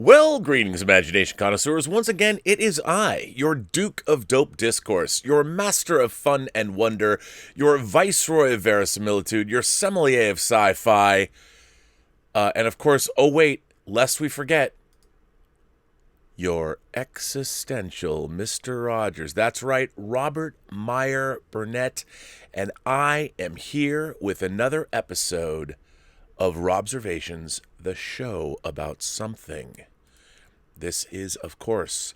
Well, greetings, imagination connoisseurs. Once again, it is I, your Duke of Dope Discourse, your master of fun and wonder, your viceroy of verisimilitude, your sommelier of sci-fi, and of course, oh wait, lest we forget, your existential Mr. Rogers. That's right, Robert Meyer Burnett, and I am here with another episode of Robservations, the show about something. This is, of course,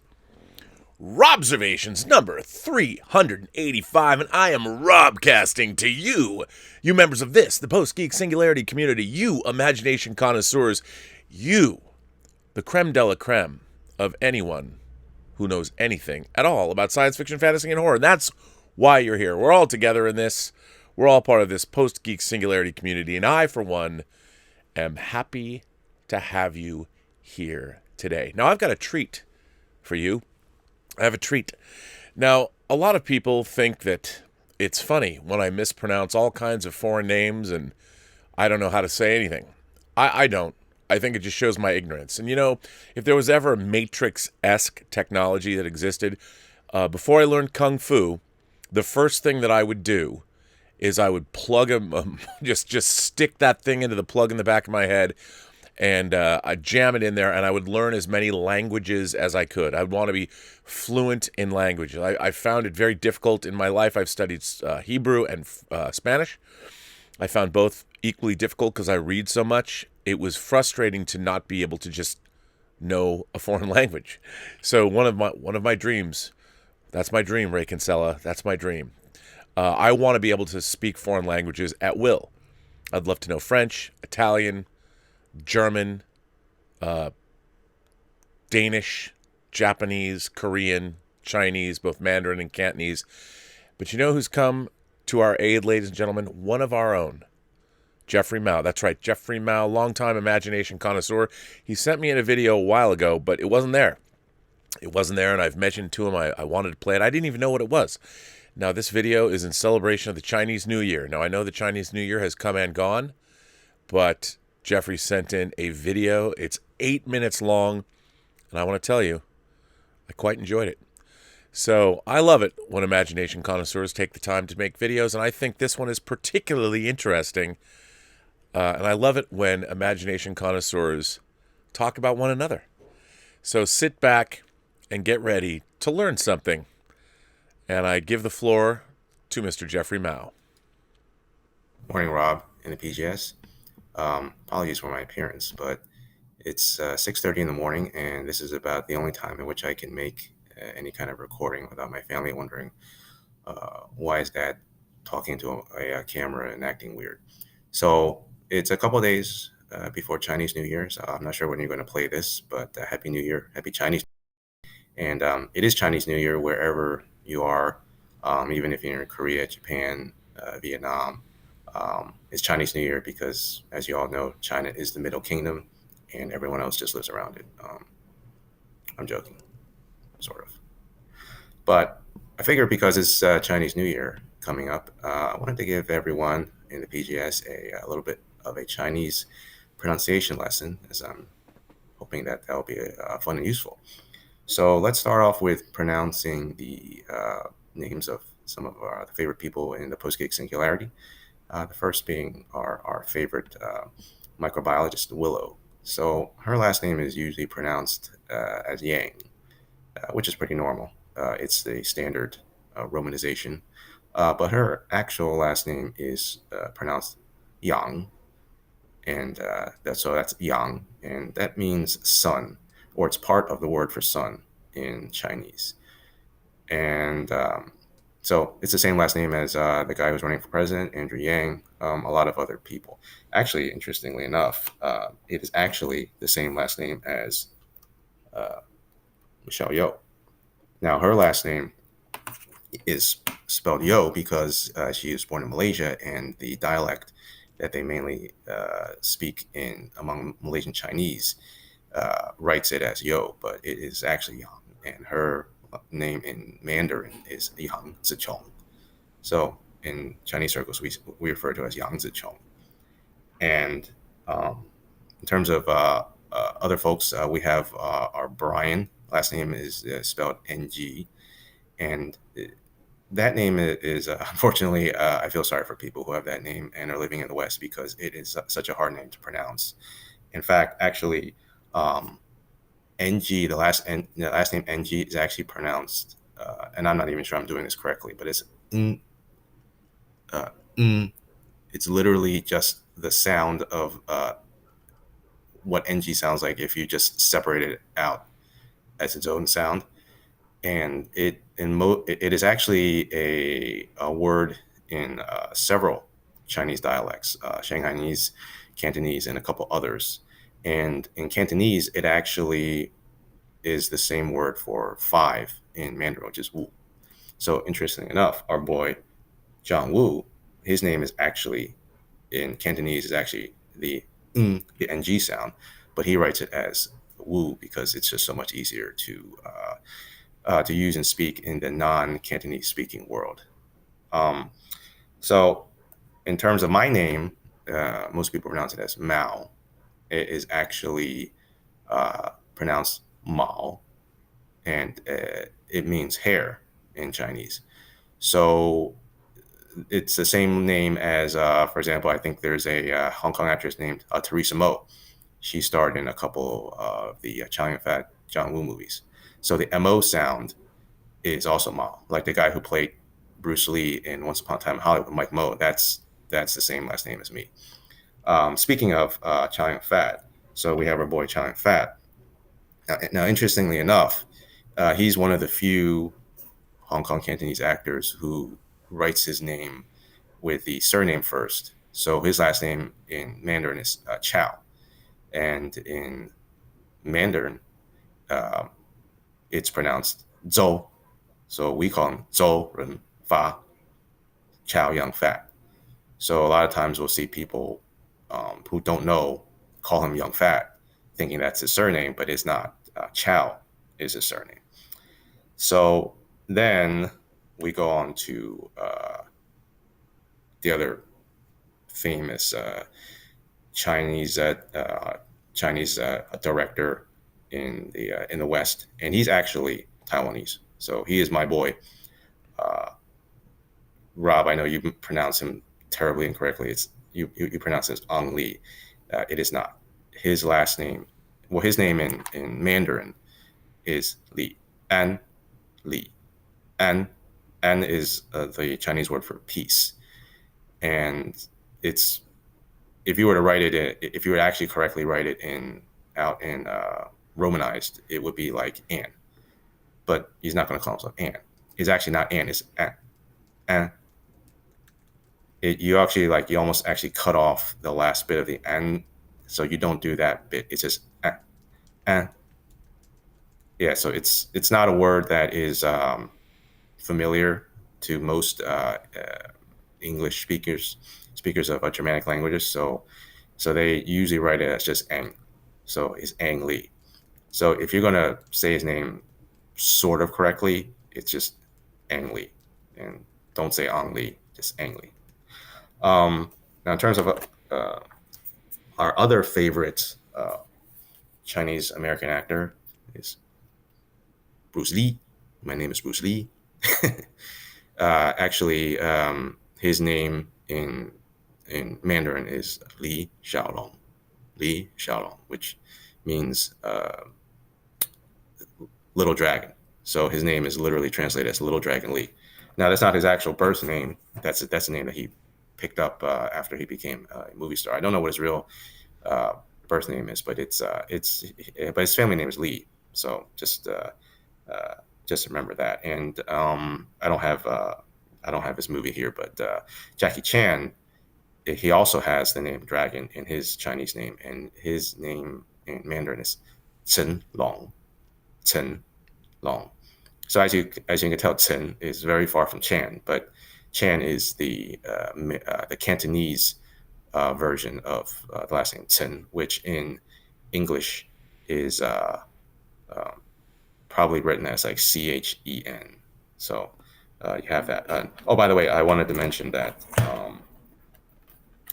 Robservations number 385, and I am robcasting to you, you members of this, the Post-Geek Singularity community, you imagination connoisseurs, you, the creme de la creme of anyone who knows anything at all about science fiction, fantasy, and horror. And that's why you're here. We're all together in this. We're all part of this Post-Geek Singularity community, and I, for one, am happy to have you here today. Now, I've got a treat for you. I have a treat. Now, a lot of people think that it's funny when I mispronounce all kinds of foreign names and I don't know how to say anything. I don't. I think it just shows my ignorance. And, you know, if there was ever a Matrix-esque technology that existed, before I learned Kung Fu, the first thing that I would do is I would plug just stick that thing into the plug in the back of my head, and I'd jam it in there, and I would learn as many languages as I could. I'd want to be fluent in language. I found it very difficult in my life. I've studied Hebrew and Spanish. I found both equally difficult because I read so much. It was frustrating to not be able to just know a foreign language. So one of my dreams, that's my dream, Ray Kinsella, that's my dream. I want to be able to speak foreign languages at will. I'd love to know French, Italian, German, Danish, Japanese, Korean, Chinese, both Mandarin and Cantonese. But you know who's come to our aid, ladies and gentlemen? One of our own. Jeffrey Mao. That's right, Jeffrey Mao, longtime imagination connoisseur. He sent me in a video a while ago, but it wasn't there. It wasn't there, and I've mentioned to him I wanted to play it. I didn't even know what it was. Now, this video is in celebration of the Chinese New Year. Now, I know the Chinese New Year has come and gone, but Jeffrey sent in a video. It's 8 minutes long, and I want to tell you, I quite enjoyed it. So I love it when imagination connoisseurs take the time to make videos, and I think this one is particularly interesting. And I love it when imagination connoisseurs talk about one another. So sit back and get ready to learn something. And I give the floor to Mr. Jeffrey Mao. Morning, Rob, in the PGS. Apologies for my appearance, but it's 6:30 in the morning, and this is about the only time in which I can make any kind of recording without my family wondering why is Dad talking to a camera and acting weird. So it's a couple of days before Chinese New Year. So I'm not sure when you're going to play this, but Happy New Year, Happy Chinese. And it is Chinese New Year wherever you are, even if you're in Korea, Japan, Vietnam. It's Chinese New Year because, as you all know, China is the Middle Kingdom and everyone else just lives around it. I'm joking, sort of. But I figure because it's Chinese New Year coming up, I wanted to give everyone in the PGS a little bit of a Chinese pronunciation lesson, as I'm hoping that that'll be fun and useful. So let's start off with pronouncing the names of some of our favorite people in the Post-Geek Singularity. The first being our favorite microbiologist, Willow. So her last name is usually pronounced as Yang, which is pretty normal. It's the standard romanization. But her actual last name is pronounced Yang, and that's Yang, and that means sun, or it's part of the word for sun in Chinese. And so it's the same last name as the guy who's running for president, Andrew Yang, a lot of other people. Actually, interestingly enough, it is actually the same last name as Michelle Yeoh. Now, her last name is spelled Yeoh because she was born in Malaysia, and the dialect that they mainly speak in among Malaysian Chinese writes it as Yeoh, but it is actually Yang, and her name in Mandarin is Yang Zichong. So in Chinese circles, we refer to it as Yang Zichong. And in terms of other folks, we have our Brian. Last name is spelled NG, and that name is unfortunately, I feel sorry for people who have that name and are living in the West because it is such a hard name to pronounce. In fact, actually, NG, the last name NG is actually pronounced, and I'm not even sure I'm doing this correctly, but it's mm, mm. It's literally just the sound of what NG sounds like if you just separate it out as its own sound. And it is actually a word in several Chinese dialects, Shanghainese, Cantonese, and a couple others. And in Cantonese, it actually is the same word for five in Mandarin, which is Wu. So interesting enough, our boy John Wu, his name is actually in Cantonese is actually the ng sound, but he writes it as Wu because it's just so much easier to use and speak in the non-Cantonese speaking world. Um, so in terms of my name, most people pronounce it as Mao. It is actually pronounced Mao, and it means hair in Chinese. So it's the same name as, for example, I think there's a Hong Kong actress named Teresa Mo. She starred in a couple of the Chow Yun-fat, John Woo movies. So the Mo sound is also Mao, like the guy who played Bruce Lee in Once Upon a Time in Hollywood, Mike Mo. That's the same last name as me. Speaking of Chow Yun-fat, so we have our boy Chow Yun-fat. Now, interestingly enough, he's one of the few Hong Kong Cantonese actors who writes his name with the surname first. So his last name in Mandarin is Chow, and in Mandarin, uh, it's pronounced Zhou. So we call him Zhou Ren Fa, Chow Young Fat. So a lot of times we'll see people who don't know call him Young Fat, thinking that's his surname, but it's not. Chow is his surname. So then we go on to the other famous Chinese Chinese director in the West, and he's actually Taiwanese. So he is my boy, Rob. I know you pronounce him terribly incorrectly. It's you pronounce it as Ang Li. It is not. His last name, well, his name in Mandarin is Li. An Li. An An is the Chinese word for peace, and it's if you were to write it, if you were to actually correctly write it out in Romanized, it would be like Anne. But he's not going to call himself Anne. It's actually not Anne. It's Anne. Anne. You actually you almost actually cut off the last bit of the Anne, so you don't do that bit. It's just Anne. Anne. Yeah. So it's not a word that is familiar to most English speakers of Germanic languages. So they usually write it as just Ang. So it's Ang Li. So if you're gonna say his name sort of correctly, it's just Ang Li, and don't say Ang Li, just Ang Li. Now in terms of our other favorite Chinese American actor is Bruce Lee. My name is Bruce Lee. Actually, his name in Mandarin is Li Xiaolong. Li Xiaolong, which means little dragon. So his name is literally translated as Little Dragon Lee. Now that's not his actual birth name. That's a name that he picked up after he became a movie star. I don't know what his real birth name is, but but his family name is Lee. So just remember that. And I don't have his movie here, but Jackie Chan, he also has the name Dragon in his Chinese name, and his name in Mandarin is Chen Long. Chen Long. So as you can tell, Chen is very far from Chan, but Chan is the Cantonese version of the last name Chen, which in English is probably written as like Chen. So you have that. Oh, by the way, I wanted to mention that.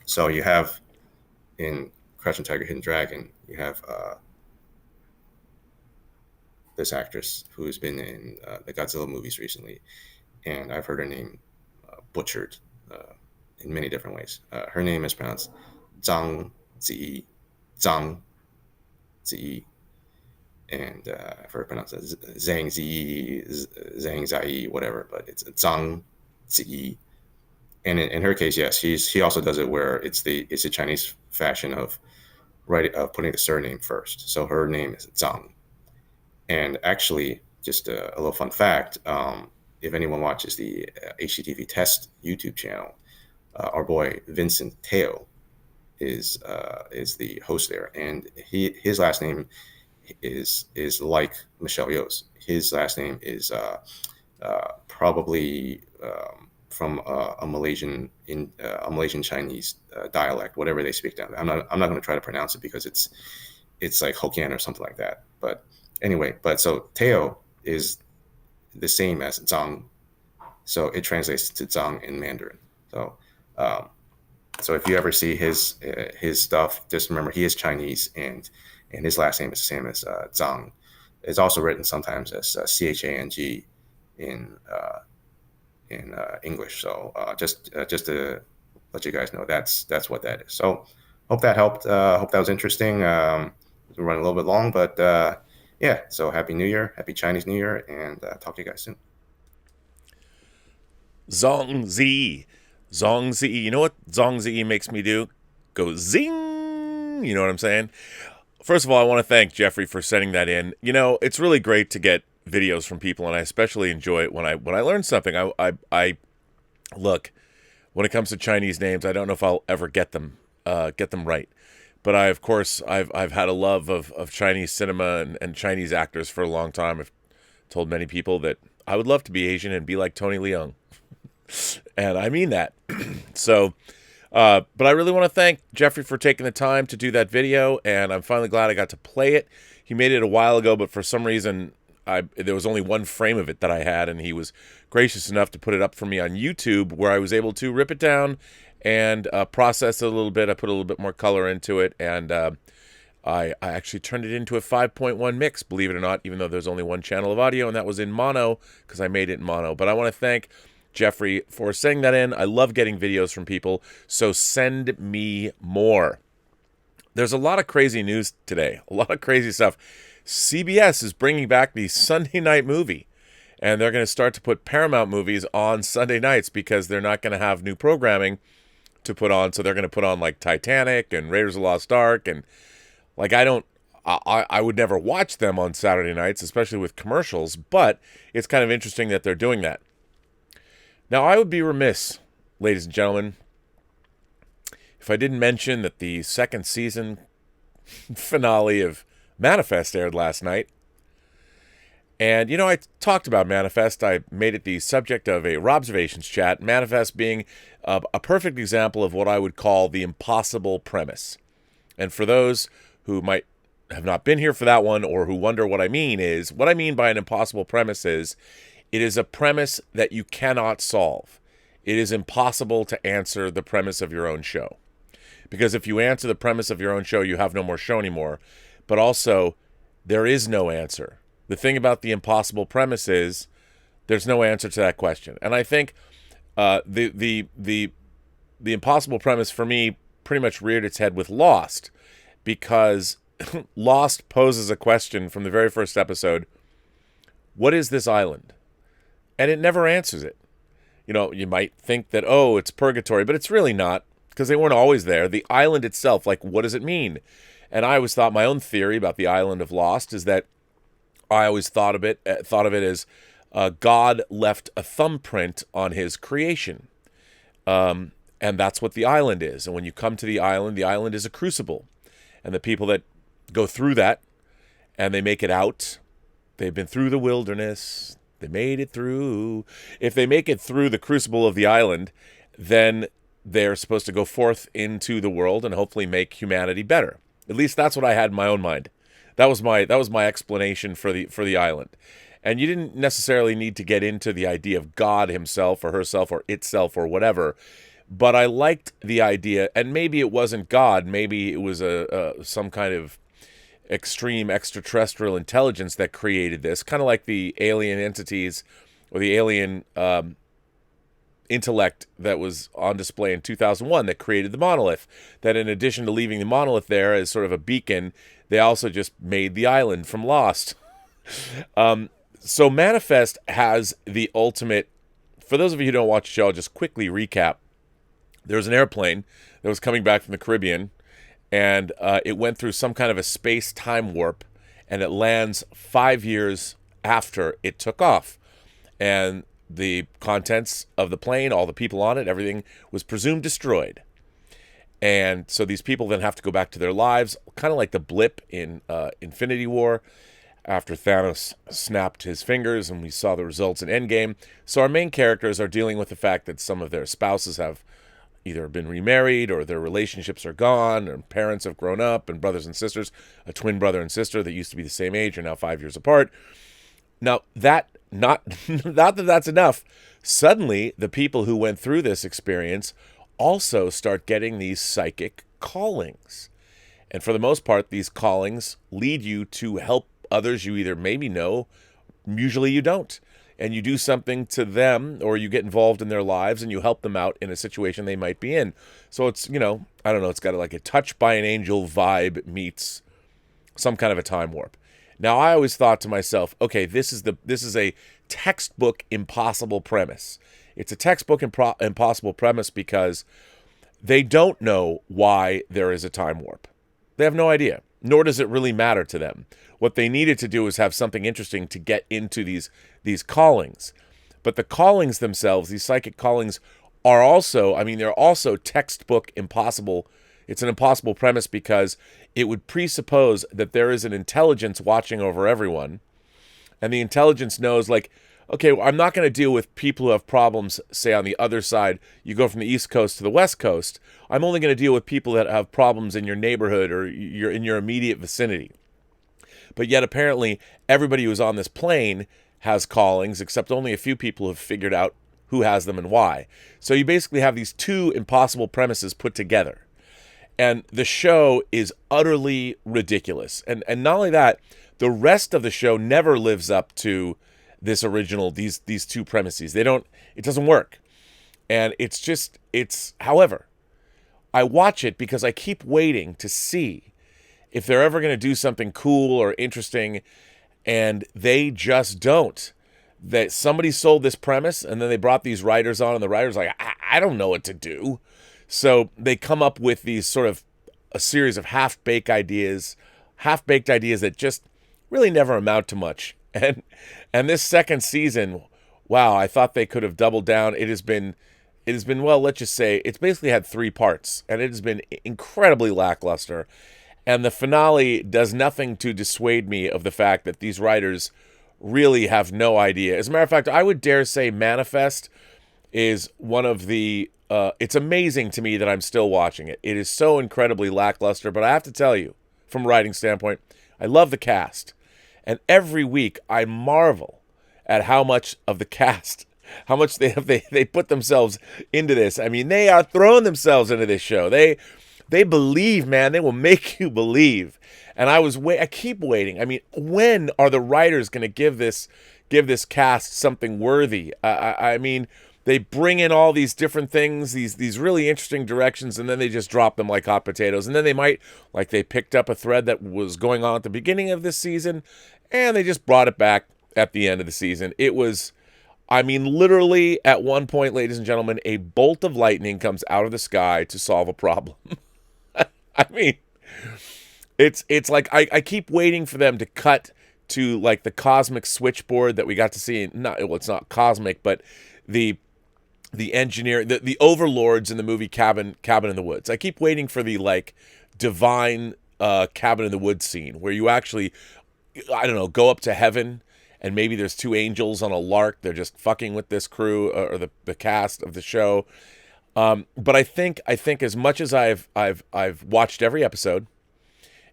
So you have in Crouching Tiger, Hidden Dragon, you have this actress who's been in the Godzilla movies recently, and I've heard her name butchered in many different ways. Her name is pronounced Zhang Ziyi, Zhang Ziyi, and I've heard it pronounced Zhang Ziyi, Zhang Ziyi, whatever, but it's Zhang Ziyi. And in her case, yes, she also does it where it's the Chinese fashion of putting the surname first. So her name is Zhang. And actually, just a little fun fact: if anyone watches the HGTV Test YouTube channel, our boy Vincent Teo is the host there, and his last name is like Michelle Yeoh's. His last name is probably from a Malaysian Chinese dialect, whatever they speak down there. I'm not going to try to pronounce it because it's like Hokkien or something like that. But anyway, so Teo is the same as Zhang, so it translates to Zhang in Mandarin. So so if you ever see his stuff, just remember he is Chinese, and his last name is the same as Zhang. It's also written sometimes as Chang in English. So just to let you guys know, that's what that is. So hope that helped. Hope that was interesting. We're running a little bit long, but yeah. So happy New Year, happy Chinese New Year, and talk to you guys soon. Zong Zi. You know what Zong Zi makes me do? Go zing. You know what I'm saying? First of all, I want to thank Jeffrey for sending that in. You know, it's really great to get videos from people, and I especially enjoy it when I learn something. I look, when it comes to Chinese names, I don't know if I'll ever get them right. But I've had a love of Chinese cinema and Chinese actors for a long time. I've told many people that I would love to be Asian and be like Tony Leung. And I mean that. So, but I really want to thank Jeffrey for taking the time to do that video, and I'm finally glad I got to play it. He made it a while ago, but for some reason, there was only one frame of it that I had, and he was gracious enough to put it up for me on YouTube, where I was able to rip it down and process it a little bit. I put a little bit more color into it, and I actually turned it into a 5.1 mix, believe it or not, even though there's only one channel of audio, and that was in mono, because I made it in mono. But I want to thank Jeffrey for sending that in. I love getting videos from people, so send me more. There's a lot of crazy news today, a lot of crazy stuff. CBS is bringing back the Sunday night movie, and they're going to start to put Paramount movies on Sunday nights because they're not going to have new programming to put on, so they're going to put on like Titanic and Raiders of the Lost Ark, and like I would never watch them on Saturday nights, especially with commercials, but it's kind of interesting that they're doing that. Now, I would be remiss, ladies and gentlemen, if I didn't mention that the second season finale of Manifest aired last night. And, you know, I talked about Manifest. I made it the subject of a Robservations chat, Manifest being a perfect example of what I would call the impossible premise. And for those who might have not been here for that one or who wonder what I mean by an impossible premise is, it is a premise that you cannot solve. It is impossible to answer the premise of your own show. Because if you answer the premise of your own show, you have no more show anymore. But also, there is no answer. The thing about the impossible premise is there's no answer to that question. And I think the impossible premise for me pretty much reared its head with Lost, because Lost poses a question from the very first episode: what is this island? And it never answers it. You know, you might think that, oh, it's purgatory, but it's really not, because they weren't always there. The island itself, like, what does it mean? And I always thought, my own theory about the island of Lost is that I always thought of it as God left a thumbprint on his creation. And that's what the island is. And when you come to the island is a crucible. And the people that go through that and they make it out, they've been through the wilderness, they made it through. If they make it through the crucible of the island, then they're supposed to go forth into the world and hopefully make humanity better. At least that's what I had in my own mind. That was my explanation for the island. And you didn't necessarily need to get into the idea of God himself or herself or itself or whatever. But I liked the idea, and maybe it wasn't God, maybe it was some kind of extreme extraterrestrial intelligence that created this, kind of like the alien entities or the alien intellect that was on display in 2001 that created the monolith, that in addition to leaving the monolith there as sort of a beacon, they also just made the island from Lost. So Manifest has the ultimate, for those of you who don't watch the show, I'll just quickly recap. There was an airplane that was coming back from the Caribbean, and it went through some kind of a space-time warp, and it lands 5 years after it took off. And the contents of the plane, all the people on it, everything was presumed destroyed. And so these people then have to go back to their lives, kind of like the blip in Infinity War, after Thanos snapped his fingers and we saw the results in Endgame. So our main characters are dealing with the fact that some of their spouses have either been remarried or their relationships are gone, or parents have grown up, and brothers and sisters, a twin brother and sister that used to be the same age are now 5 years apart. Now, not that that's enough. Suddenly, the people who went through this experience also start getting these psychic callings. And for the most part, these callings lead you to help others you either maybe know, usually you don't. And you do something to them, or you get involved in their lives and you help them out in a situation they might be in. So it's, I don't know, it's got like a touch by an angel vibe meets some kind of a time warp. Now, I always thought to myself, okay, this is a textbook impossible premise. It's a textbook impossible premise because they don't know why there is a time warp. They have no idea, nor does it really matter to them. What they needed to do is have something interesting to get into these callings. But the callings themselves, these psychic callings, are also, they're also textbook impossible. It's an impossible premise because it would presuppose that there is an intelligence watching over everyone. And the intelligence knows, like, okay, well, I'm not going to deal with people who have problems, say, on the other side. You go from the East Coast to the West Coast. I'm only going to deal with people that have problems in your neighborhood or in your immediate vicinity. But yet, apparently, everybody who's on this plane has callings, except only a few people have figured out who has them and why. So you basically have these two impossible premises put together. And the show is utterly ridiculous. And not only that, the rest of the show never lives up to this original, these two premises. It doesn't work. And however, I watch it because I keep waiting to see if they're ever going to do something cool or interesting, and they just don't. That somebody sold this premise, and then they brought these writers on, and the writers are like, I don't know what to do. So they come up with these sort of a series of half-baked ideas that just really never amount to much. And this second season, wow, I thought they could have doubled down. It has been, well, let's just say, it's basically had 3 parts, and it has been incredibly lackluster. And the finale does nothing to dissuade me of the fact that these writers really have no idea. As a matter of fact, I would dare say Manifest is one of the... it's amazing to me that I'm still watching it. It is so incredibly lackluster, but I have to tell you, from a writing standpoint, I love the cast. And every week I marvel at how much of the cast, how much they put themselves into this. I mean, they are throwing themselves into this show. They believe, man. They will make you believe. And I keep waiting. I mean, when are the writers going to give this cast something worthy? I mean, they bring in all these different things, these really interesting directions, and then they just drop them like hot potatoes. And then they might, like they picked up a thread that was going on at the beginning of this season, and they just brought it back at the end of the season. It was, literally at one point, ladies and gentlemen, a bolt of lightning comes out of the sky to solve a problem. It's like I keep waiting for them to cut to like the cosmic switchboard that we got to see. It's not cosmic, but the engineer, the overlords in the movie Cabin in the Woods. I keep waiting for the like divine Cabin in the Woods scene where you actually, I don't know, go up to heaven and maybe there's 2 angels on a lark. They're just fucking with this crew or the cast of the show. But I think as much as I've watched every episode,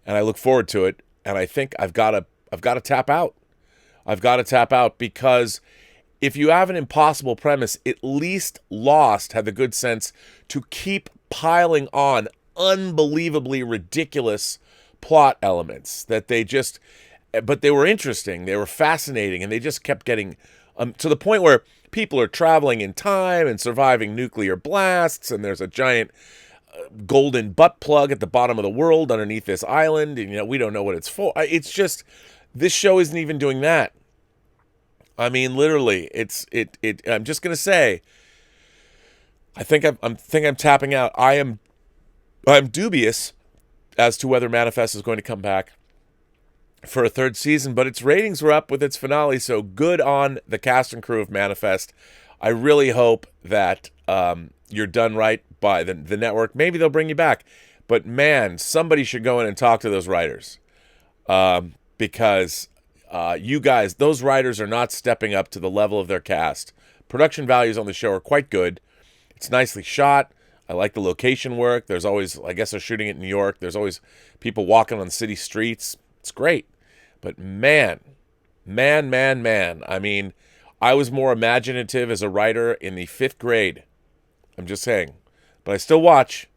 and I look forward to it, and I think I've got to tap out. I've got to tap out because if you have an impossible premise, at least Lost had the good sense to keep piling on unbelievably ridiculous plot elements that but they were interesting, they were fascinating, and they just kept getting to the point where people are traveling in time and surviving nuclear blasts, and there's a giant golden butt plug at the bottom of the world underneath this island, and we don't know what it's for. It's just, this show isn't even doing that. I mean, literally, I'm just gonna say, I think I'm tapping out. I'm dubious as to whether Manifest is going to come back for a third season, but its ratings were up with its finale, so good on the cast and crew of Manifest. I really hope that you're done right by the network. Maybe they'll bring you back, but man, somebody should go in and talk to those writers, because you guys, those writers are not stepping up to the level of their cast. Production values on the show are quite good. It's nicely shot. I like the location work. There's always, I guess they're shooting it in New York. There's always people walking on city streets. It's great. But man. I mean, I was more imaginative as a writer in the 5th grade. I'm just saying. But I still watch.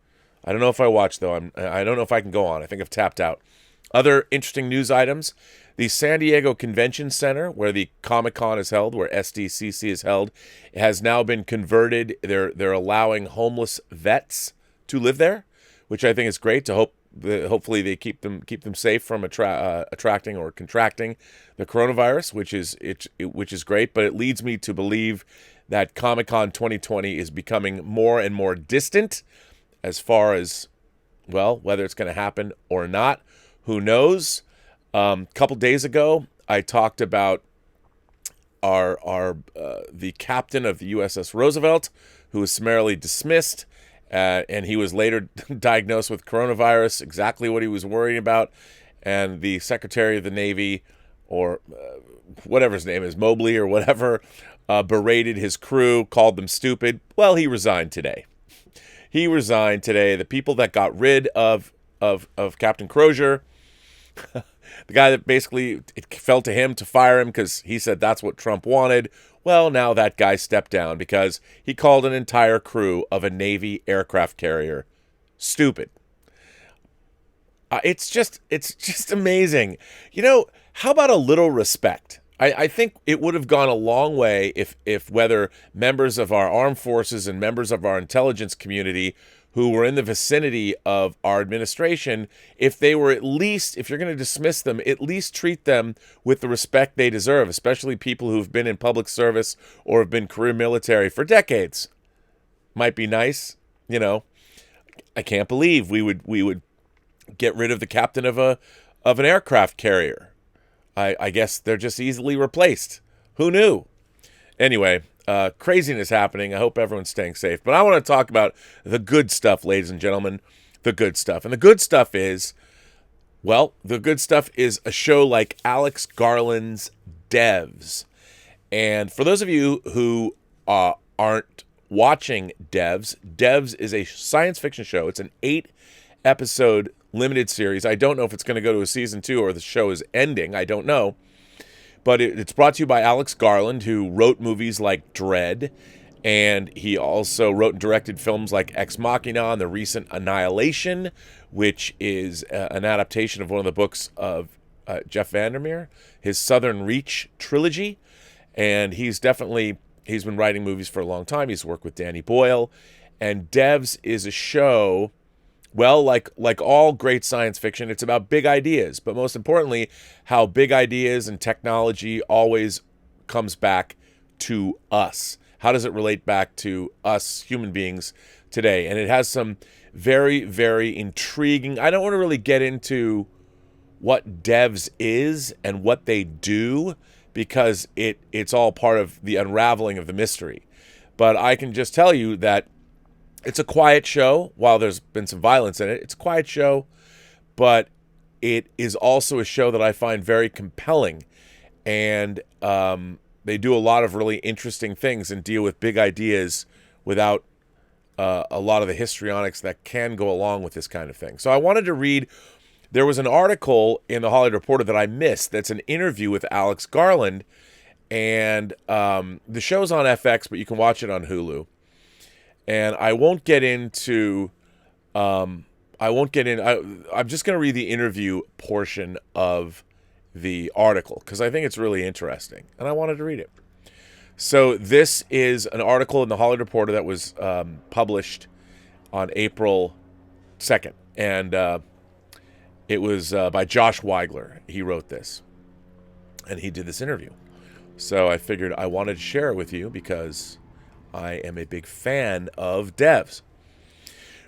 I don't know if I watch, though. I don't know if I can go on. I think I've tapped out. Other interesting news items. The San Diego Convention Center, where the Comic-Con is held, where SDCC is held, has now been converted. They're allowing homeless vets to live there, which I think is great. Hopefully they keep them safe from attracting or contracting the coronavirus, which is great. But it leads me to believe that Comic-Con 2020 is becoming more and more distant, as far as, well, whether it's going to happen or not. Who knows? A couple days ago, I talked about the captain of the USS Roosevelt, who was summarily dismissed, and he was later diagnosed with coronavirus, exactly what he was worrying about. And the Secretary of the Navy, or whatever his name is, Mobley or whatever, berated his crew, called them stupid. Well, he resigned today. The people that got rid of Captain Crozier, the guy that basically it fell to him to fire him because he said that's what Trump wanted. Well, now that guy stepped down because he called an entire crew of a Navy aircraft carrier stupid. It's just amazing. How about a little respect? I think it would have gone a long way if whether members of our armed forces and members of our intelligence community who were in the vicinity of our administration, if they were if you're going to dismiss them, at least treat them with the respect they deserve, especially people who've been in public service or have been career military for decades. Might be nice, I can't believe we would get rid of the captain of an aircraft carrier. I guess they're just easily replaced. Who knew? Anyway, craziness happening. I hope everyone's staying safe. But I want to talk about the good stuff, ladies and gentlemen. The good stuff. And the good stuff is a show like Alex Garland's DEVS. And for those of you who aren't watching DEVS is a science fiction show. It's an 8-episode limited series. I don't know if it's going to go to a season 2 or the show is ending. I don't know. But it's brought to you by Alex Garland, who wrote movies like Dread, and he also wrote and directed films like Ex Machina and the recent Annihilation, which is an adaptation of one of the books of Jeff Vandermeer, his Southern Reach trilogy. And he's been writing movies for a long time. He's worked with Danny Boyle. And DEVS is a show, well, like all great science fiction, it's about big ideas, but most importantly, how big ideas and technology always comes back to us. How does it relate back to us human beings today? And it has some very, very intriguing. I don't want to really get into what DEVS is and what they do, because it's all part of the unraveling of the mystery. But I can just tell you that it's a quiet show. While there's been some violence in it, it's a quiet show, but it is also a show that I find very compelling. And they do a lot of really interesting things and deal with big ideas without a lot of the histrionics that can go along with this kind of thing. So I wanted to read, there was an article in the Hollywood Reporter that I missed that's an interview with Alex Garland. And the show's on FX, but you can watch it on Hulu. And I won't get into I won't get in. I'm just going to read the interview portion of the article because I think it's really interesting, and I wanted to read it. So this is an article in the Hollywood Reporter that was published on April 2nd, and it was by Josh Weigler. He wrote this, and he did this interview. So I figured I wanted to share it with you because I am a big fan of DEVS.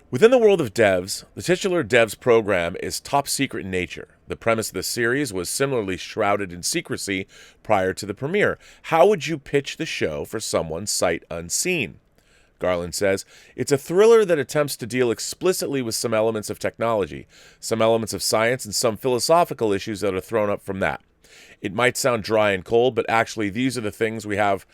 Within the world of DEVS, the titular DEVS program is top secret in nature. The premise of the series was similarly shrouded in secrecy prior to the premiere. How would you pitch the show for someone sight unseen? Garland says, it's a thriller that attempts to deal explicitly with some elements of technology, some elements of science, and some philosophical issues that are thrown up from that. It might sound dry and cold, but actually these are the things we have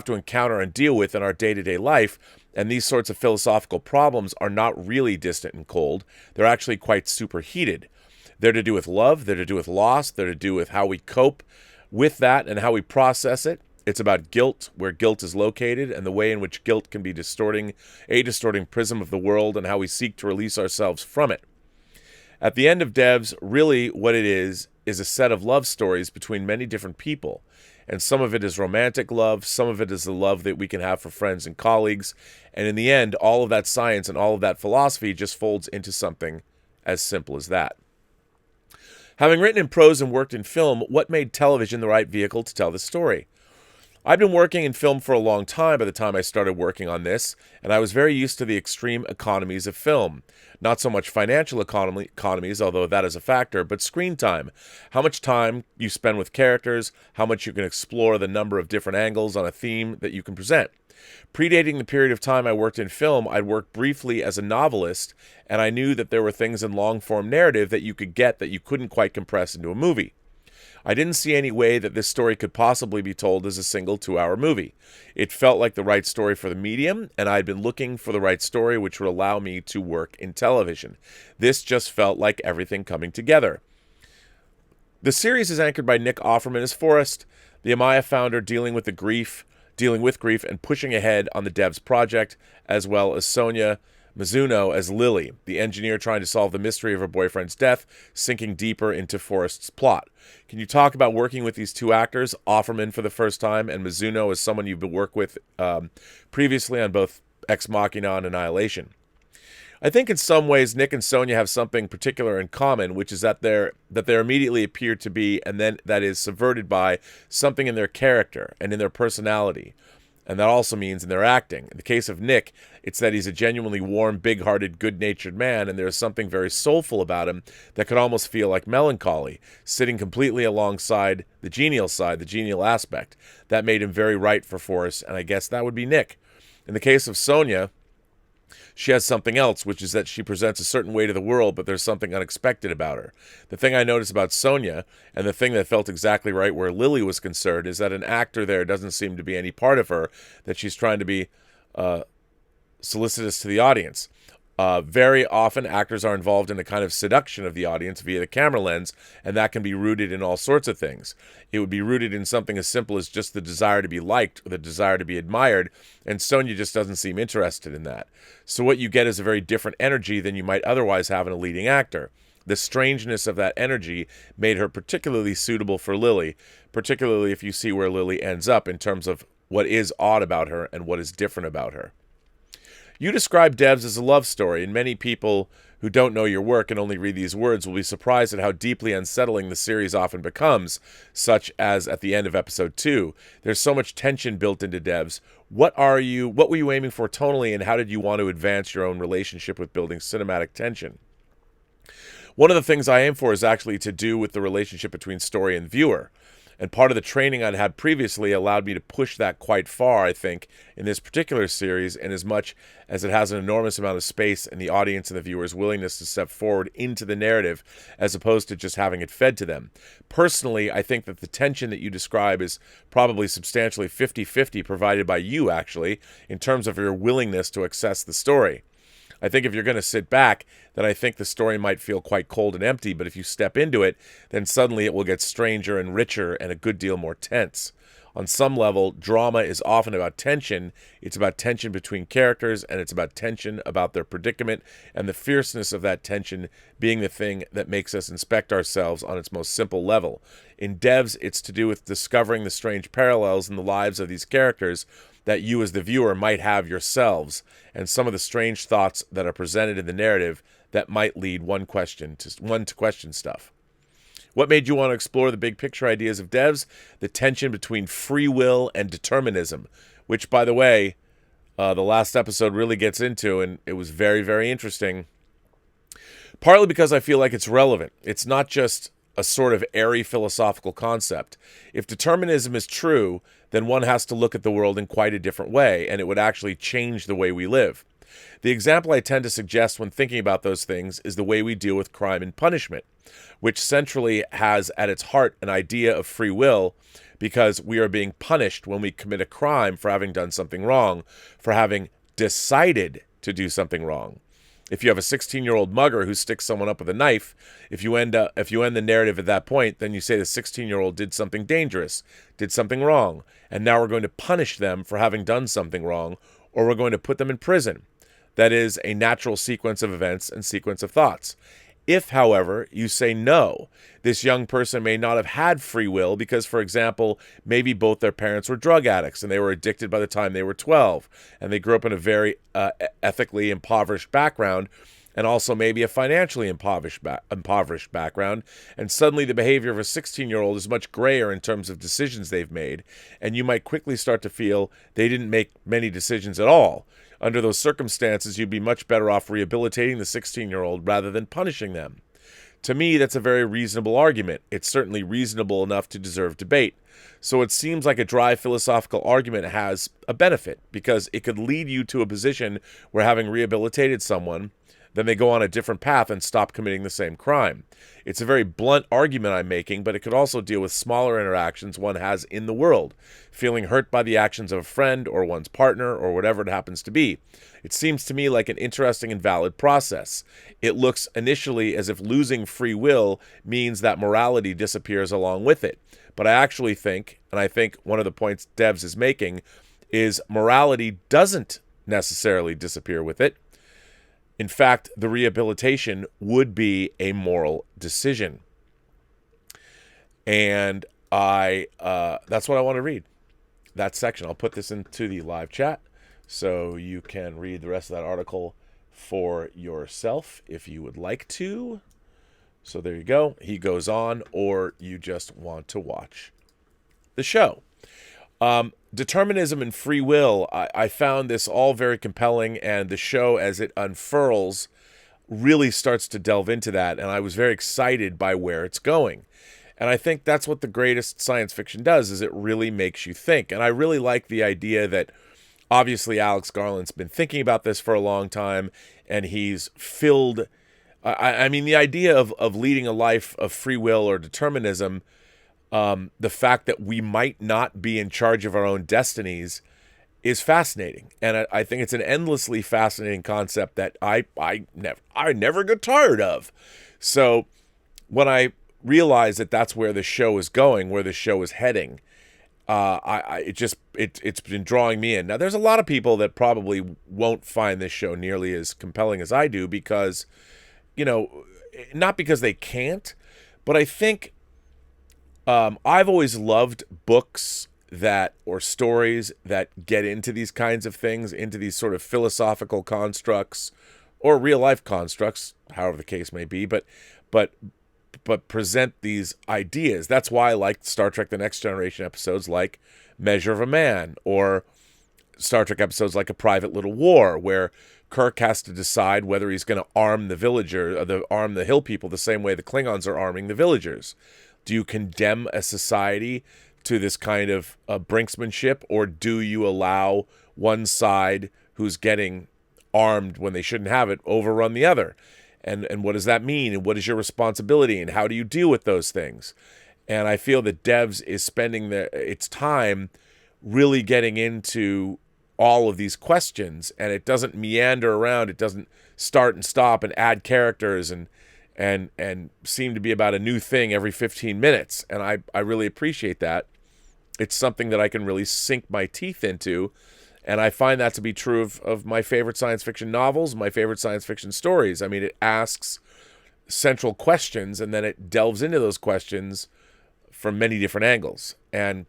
to encounter and deal with in our day-to-day life, and these sorts of philosophical problems are not really distant and cold. They're actually quite superheated. They're to do with love, they're to do with loss, they're to do with how we cope with that and how we process it. It's about guilt, where guilt is located, and the way in which guilt can be distorting prism of the world, and how we seek to release ourselves from it. At the end of DEVS, really what it is a set of love stories between many different people. And some of it is romantic love, some of it is the love that we can have for friends and colleagues. And in the end, all of that science and all of that philosophy just folds into something as simple as that. Having written in prose and worked in film, what made television the right vehicle to tell the story? I'd been working in film for a long time by the time I started working on this, and I was very used to the extreme economies of film. Not so much financial economies, although that is a factor, but screen time. How much time you spend with characters, how much you can explore the number of different angles on a theme that you can present. Predating the period of time I worked in film, I'd worked briefly as a novelist, and I knew that there were things in long-form narrative that you could get that you couldn't quite compress into a movie. I didn't see any way that this story could possibly be told as a single 2-hour movie. It felt like the right story for the medium, and I'd been looking for the right story which would allow me to work in television. This just felt like everything coming together. The series is anchored by Nick Offerman as Forrest, the Emmy founder dealing with grief and pushing ahead on the DEVS project, as well as Sonia Mizuno as Lily, the engineer trying to solve the mystery of her boyfriend's death, sinking deeper into Forrest's plot. Can you talk about working with these two actors, Offerman for the first time and Mizuno as someone you've been worked with previously on both Ex Machina and Annihilation? I think in some ways Nick and Sonia have something particular in common, which is that they're immediately appear to be, and then that is subverted by something in their character and in their personality. And that also means in their acting. In the case of Nick, it's that he's a genuinely warm, big-hearted, good-natured man, and there's something very soulful about him that could almost feel like melancholy, sitting completely alongside the genial side, the genial aspect. That made him very right for Forrest, and I guess that would be Nick. In the case of Sonia, she has something else, which is that she presents a certain way to the world, but there's something unexpected about her. The thing I noticed about Sonia, and the thing that felt exactly right where Lily was concerned, is that an actor there doesn't seem to be any part of her, that she's trying to be solicitous to the audience. Very often, actors are involved in a kind of seduction of the audience via the camera lens, and that can be rooted in all sorts of things. It would be rooted in something as simple as just the desire to be liked or the desire to be admired, and Sonia just doesn't seem interested in that. So what you get is a very different energy than you might otherwise have in a leading actor. The strangeness of that energy made her particularly suitable for Lily, particularly if you see where Lily ends up in terms of what is odd about her and what is different about her. You describe DEVS as a love story, and many people who don't know your work and only read these words will be surprised at how deeply unsettling the series often becomes, such as at the end of episode 2. There's so much tension built into DEVS. What were you aiming for tonally, and how did you want to advance your own relationship with building cinematic tension? One of the things I aim for is actually to do with the relationship between story and viewer. And part of the training I'd had previously allowed me to push that quite far, I think, in this particular series, in as much as it has an enormous amount of space in the audience and the viewer's willingness to step forward into the narrative, as opposed to just having it fed to them. Personally, I think that the tension that you describe is probably substantially 50-50 provided by you, actually, in terms of your willingness to access the story. I think if you're going to sit back, then I think the story might feel quite cold and empty, but if you step into it, then suddenly it will get stranger and richer and a good deal more tense. On some level, drama is often about tension. It's about tension between characters, and it's about tension about their predicament, and the fierceness of that tension being the thing that makes us inspect ourselves on its most simple level. In DEVS, it's to do with discovering the strange parallels in the lives of these characters that you as the viewer might have yourselves, and some of the strange thoughts that are presented in the narrative that might lead one to question stuff. What made you want to explore the big picture ideas of DEVS? The tension between free will and determinism, which, by the way, the last episode really gets into, and it was very, very interesting. Partly because I feel like it's relevant. It's not just a sort of airy philosophical concept. If determinism is true, then one has to look at the world in quite a different way, and it would actually change the way we live. The example I tend to suggest when thinking about those things is the way we deal with crime and punishment, which centrally has at its heart an idea of free will, because we are being punished when we commit a crime for having done something wrong, for having decided to do something wrong. If you have a 16-year-old mugger who sticks someone up with a knife, if you end the narrative at that point, then you say the 16-year-old did something dangerous, did something wrong, and now we're going to punish them for having done something wrong, or we're going to put them in prison. That is a natural sequence of events and sequence of thoughts. If, however, you say no, this young person may not have had free will because, for example, maybe both their parents were drug addicts and they were addicted by the time they were 12, and they grew up in a very ethically impoverished background, and also maybe a financially impoverished background, and suddenly the behavior of a 16-year-old is much grayer in terms of decisions they've made, and you might quickly start to feel they didn't make many decisions at all. Under those circumstances, you'd be much better off rehabilitating the 16-year-old rather than punishing them. To me, that's a very reasonable argument. It's certainly reasonable enough to deserve debate. So it seems like a dry philosophical argument has a benefit, because it could lead you to a position where, having rehabilitated someone, then they go on a different path and stop committing the same crime. It's a very blunt argument I'm making, but it could also deal with smaller interactions one has in the world, feeling hurt by the actions of a friend or one's partner or whatever it happens to be. It seems to me like an interesting and valid process. It looks initially as if losing free will means that morality disappears along with it. But I actually think, and I think one of the points DEVS is making, is morality doesn't necessarily disappear with it. In fact, the rehabilitation would be a moral decision. And that's what I want to read, that section. I'll put this into the live chat so you can read the rest of that article for yourself if you would like to. So there you go. He goes on, or you just want to watch the show. Determinism and free will, I found this all very compelling, and the show, as it unfurls, really starts to delve into that, and I was very excited by where it's going. And I think that's what the greatest science fiction does, is it really makes you think. And I really like the idea that, obviously, Alex Garland's been thinking about this for a long time, and he's filled... I mean, the idea of leading a life of free will or determinism, the fact that we might not be in charge of our own destinies, is fascinating. And I think it's an endlessly fascinating concept that I never get tired of. So when I realized that that's where the show is going, where the show is heading, it's been drawing me in. Now, there's a lot of people that probably won't find this show nearly as compelling as I do because, not because they can't, but I think I've always loved books or stories that get into these kinds of things, into these sort of philosophical constructs or real life constructs, however the case may be, but present these ideas. That's why I like Star Trek The Next Generation episodes like Measure of a Man, or Star Trek episodes like A Private Little War, where Kirk has to decide whether he's going to arm arm the hill people the same way the Klingons are arming the villagers. Do you condemn a society to this kind of brinksmanship, or do you allow one side who's getting armed when they shouldn't have it overrun the other? And what does that mean? And what is your responsibility? And how do you deal with those things? And I feel that DEVS is spending its time really getting into all of these questions, and it doesn't meander around. It doesn't start and stop and add characters and seem to be about a new thing every 15 minutes. And I really appreciate that. it's something that I can really sink my teeth into. And I find that to be true of my favorite science fiction novels, my favorite science fiction stories. I mean, it asks central questions, and then it delves into those questions from many different angles. And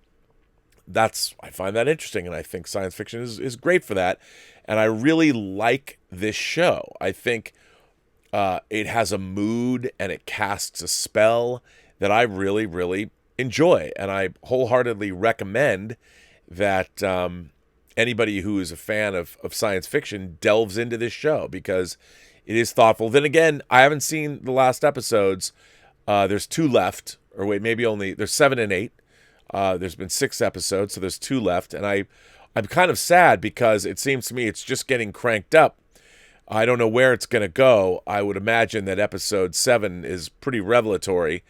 I find that interesting, and I think science fiction is great for that. And I really like this show. I think it has a mood, and it casts a spell that I really, really enjoy. And I wholeheartedly recommend that anybody who is a fan of science fiction delves into this show, because it is thoughtful. Then again, I haven't seen the last episodes. There's 2 left, or wait, there's 7 and 8. There's been 6 episodes, so there's 2 left. And I'm kind of sad, because it seems to me it's just getting cranked up. I don't know where it's going to go. I would imagine that episode 7 is pretty revelatory,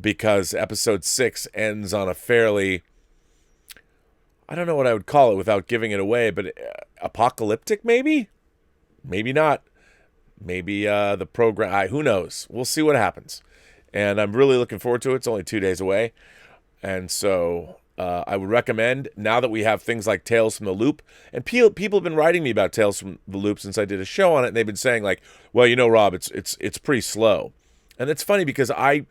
because episode 6 ends on a fairly, I don't know what I would call it without giving it away, but apocalyptic maybe? Maybe not. Maybe the program, who knows? We'll see what happens. And I'm really looking forward to it. It's only 2 days away. And so I would recommend, now that we have things like Tales from the Loop, and people have been writing me about Tales from the Loop since I did a show on it, and they've been saying like, well, you know, Rob, it's pretty slow. And it's funny, because I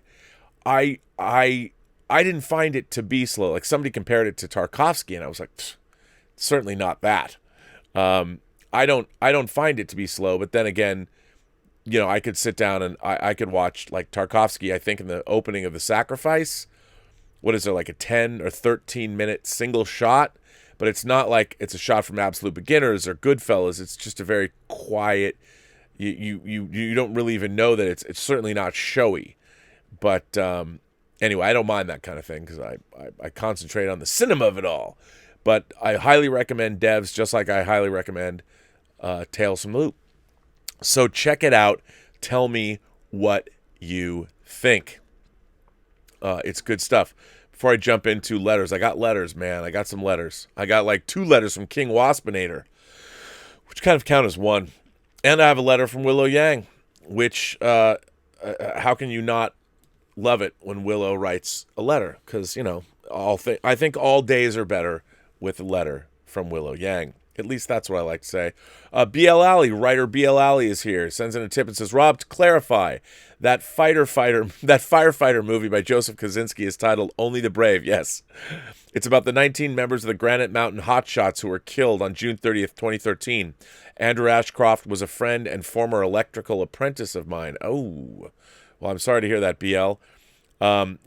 didn't find it to be slow. Like, somebody compared it to Tarkovsky, and I was like, certainly not that. I don't find it to be slow, but then again, you know, I could sit down and I could watch like Tarkovsky. I think in the opening of The Sacrifice, what is there, like a 10 or 13 minute single shot? But it's not like it's a shot from Absolute Beginners or Goodfellas. It's just a very quiet. You don't really even know that it's certainly not showy. But anyway, I don't mind that kind of thing, because I concentrate on the cinema of it all. But I highly recommend DEVS, just like I highly recommend Tales from the Loop. So check it out. Tell me what you think. It's good stuff. Before I jump into letters, I got letters, man. I got some letters. I got like 2 letters from King Waspinator, which kind of count as one. And I have a letter from Willow Yang, which, how can you not love it when Willow writes a letter? Because, you know, I think all days are better with a letter from Willow Yang. At least that's what I like to say. BL Alley, writer BL Alley is here. Sends in a tip and says, Rob, to clarify, that firefighter movie by Joseph Kosinski is titled Only the Brave. Yes. It's about the 19 members of the Granite Mountain Hotshots who were killed on June 30th, 2013. Andrew Ashcroft was a friend and former electrical apprentice of mine. Oh, well, I'm sorry to hear that, BL.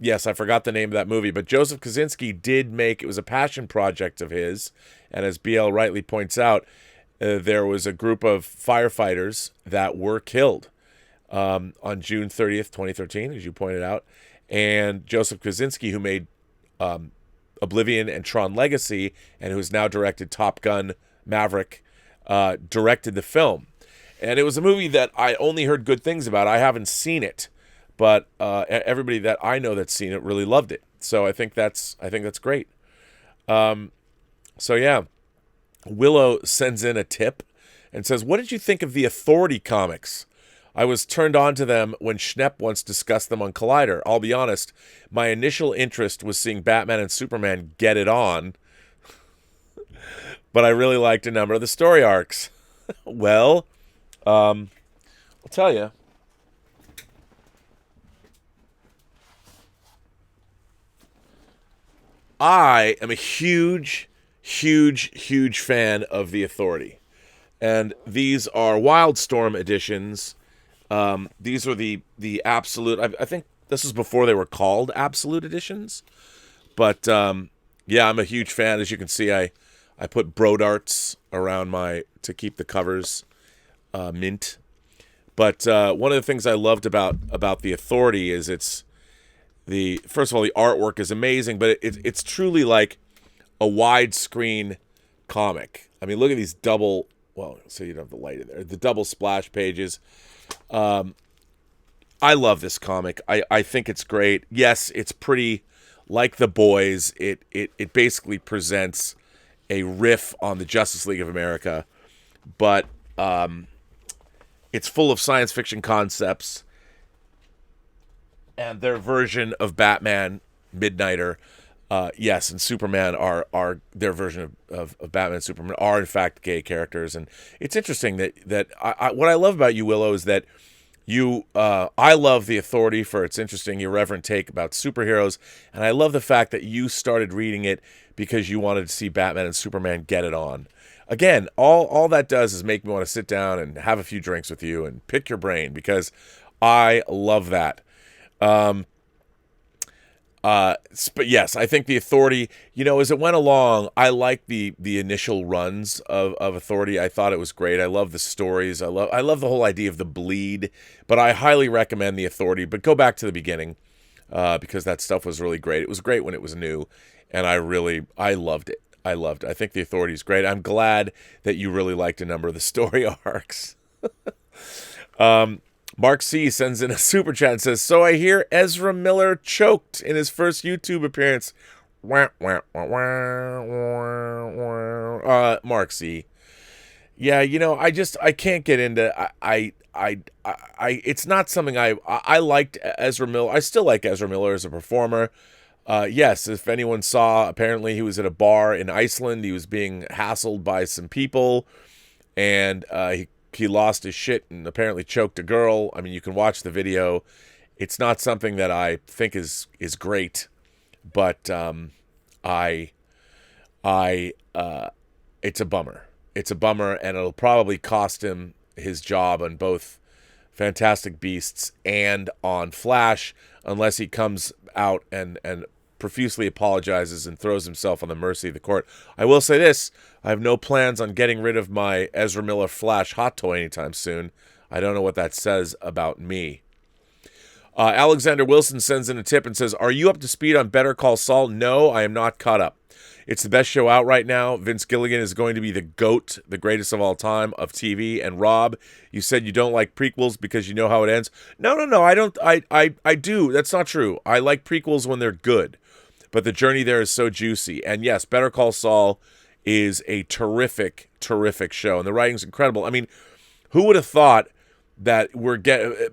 Yes, I forgot the name of that movie, but Joseph Kosinski did it was a passion project of his, and as BL rightly points out, there was a group of firefighters that were killed on June 30th, 2013, as you pointed out, and Joseph Kosinski, who made Oblivion and Tron Legacy, and who's now directed Top Gun Maverick, directed the film. And it was a movie that I only heard good things about. I haven't seen it. But everybody that I know that's seen it really loved it. So I think that's great. So yeah, Willow sends in a tip and says, what did you think of the Authority comics? I was turned on to them when Schnepp once discussed them on Collider. I'll be honest, my initial interest was seeing Batman and Superman get it on. But I really liked a number of the story arcs. Well, I'll tell you. I am a huge fan of the Authority. And these are Wildstorm editions. These are the absolute, I think this is before they were called absolute editions. But yeah, I'm a huge fan. As you can see, I put Brodarts around to keep the covers mint. But one of the things I loved about the Authority is first of all, the artwork is amazing, but it's truly like a widescreen comic. I mean, look at these so you don't have the light in there. The double splash pages. I love this comic. I think it's great. Yes, it's pretty like The Boys. It basically presents a riff on the Justice League of America, but it's full of science fiction concepts. And their version of Batman, Midnighter, Yes, and Superman are their version of Batman and Superman are in fact gay characters, and it's interesting that what I love about you, Willow, is that I love The Authority for its interesting, irreverent take about superheroes, and I love the fact that you started reading it because you wanted to see Batman and Superman get it on. Again, all that does is make me want to sit down and have a few drinks with you and pick your brain because I love that. But yes, I think The Authority, as it went along, I liked the initial runs of Authority. I thought it was great. I love the stories. I love the whole idea of the bleed, but I highly recommend The Authority, but go back to the beginning, because that stuff was really great. It was great when it was new, and I loved it. I think The Authority is great. I'm glad that you really liked a number of the story arcs. Mark C. sends in a super chat and says, so I hear Ezra Miller choked in his first YouTube appearance. Mark C. Yeah, I can't get into, it's not something I liked Ezra Miller. I still like Ezra Miller as a performer. Yes, if anyone saw, apparently he was at a bar in Iceland. He was being hassled by some people, and he lost his shit and apparently choked a girl. I mean, you can watch the video. It's not something that I think is great, but it's a bummer. It's a bummer, and it'll probably cost him his job on both Fantastic Beasts and on Flash, unless he comes out and profusely apologizes and throws himself on the mercy of the court. I will say this, I have no plans on getting rid of my Ezra Miller Flash hot toy anytime soon. I don't know what that says about me. Alexander Wilson sends in a tip and says, are you up to speed on Better Call Saul? No, I am not caught up. It's the best show out right now. Vince Gilligan is going to be the GOAT, the greatest of all time of TV. And Rob, you said you don't like prequels because you know how it ends. No, I don't. I do. That's not true. I like prequels when they're good. But the journey there is so juicy. And yes, Better Call Saul is a terrific, terrific show. And the writing's incredible. I mean, who would have thought that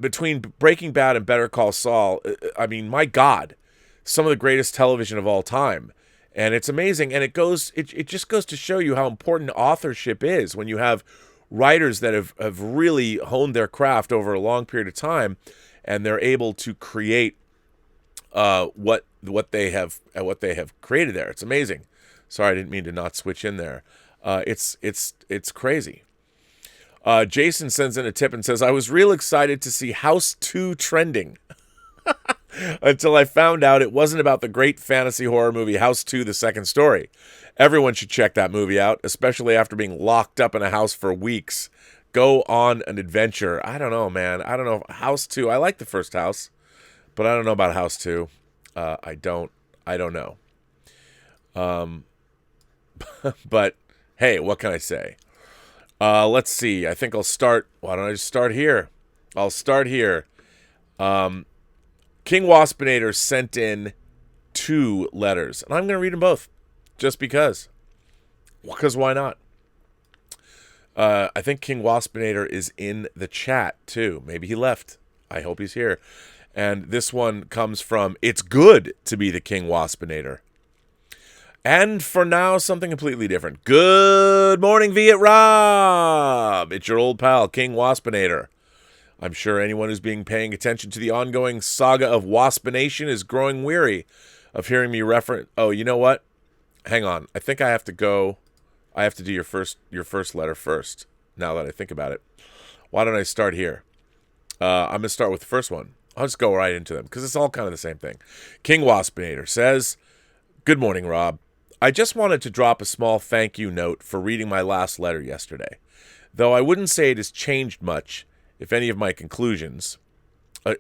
between Breaking Bad and Better Call Saul, I mean, my God, some of the greatest television of all time. And it's amazing. And it just goes to show you how important authorship is when you have writers that have really honed their craft over a long period of time, and they're able to create what they have created there. It's amazing. Sorry, I didn't mean to not switch in there. It's crazy. Jason sends in a tip and says, I was real excited to see House 2 trending until I found out it wasn't about the great fantasy horror movie House 2: The Second Story. Everyone should check that movie out, especially after being locked up in a house for weeks. Go on an adventure. I don't know, man. I don't know. House 2. I like the first House, but I don't know about House 2. I don't know. But hey, what can I say? Let's see. I think I'll start. Why don't I just start here? I'll start here. King Waspinator sent in 2 letters, and I'm going to read them both, just because. Because why not? I think King Waspinator is in the chat too. Maybe he left. I hope he's here. And this one comes from, it's good to be the King Waspinator. And for now, something completely different. Good morning, Viet Rob. It's your old pal, King Waspinator. I'm sure anyone who's been paying attention to the ongoing saga of Waspination is growing weary of hearing me reference. Oh, you know what? Hang on. I think I have to go. I have to do your first letter first, now that I think about it. Why don't I start here? I'm going to start with the first one. I'll just go right into them, because it's all kind of the same thing. King Waspinator says, good morning, Rob. I just wanted to drop a small thank you note for reading my last letter yesterday. Though I wouldn't say it has changed much, if any of my conclusions. I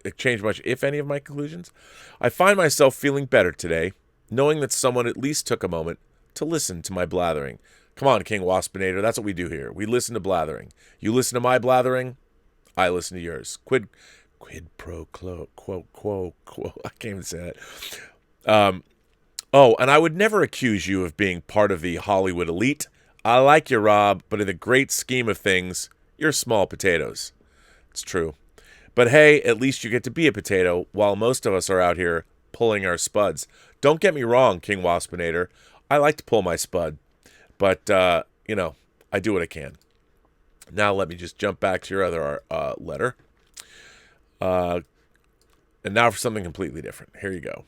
find myself feeling better today, knowing that someone at least took a moment to listen to my blathering. Come on, King Waspinator, that's what we do here. We listen to blathering. You listen to my blathering, I listen to yours. Quid pro quo. I can't even say that. Oh, and I would never accuse you of being part of the Hollywood elite. I like you, Rob, but in the great scheme of things, you're small potatoes. It's true. But hey, at least you get to be a potato, while most of us are out here pulling our spuds. Don't get me wrong, King Waspinator. I like to pull my spud, but, I do what I can. Now let me just jump back to your other letter. And now for something completely different. Here you go.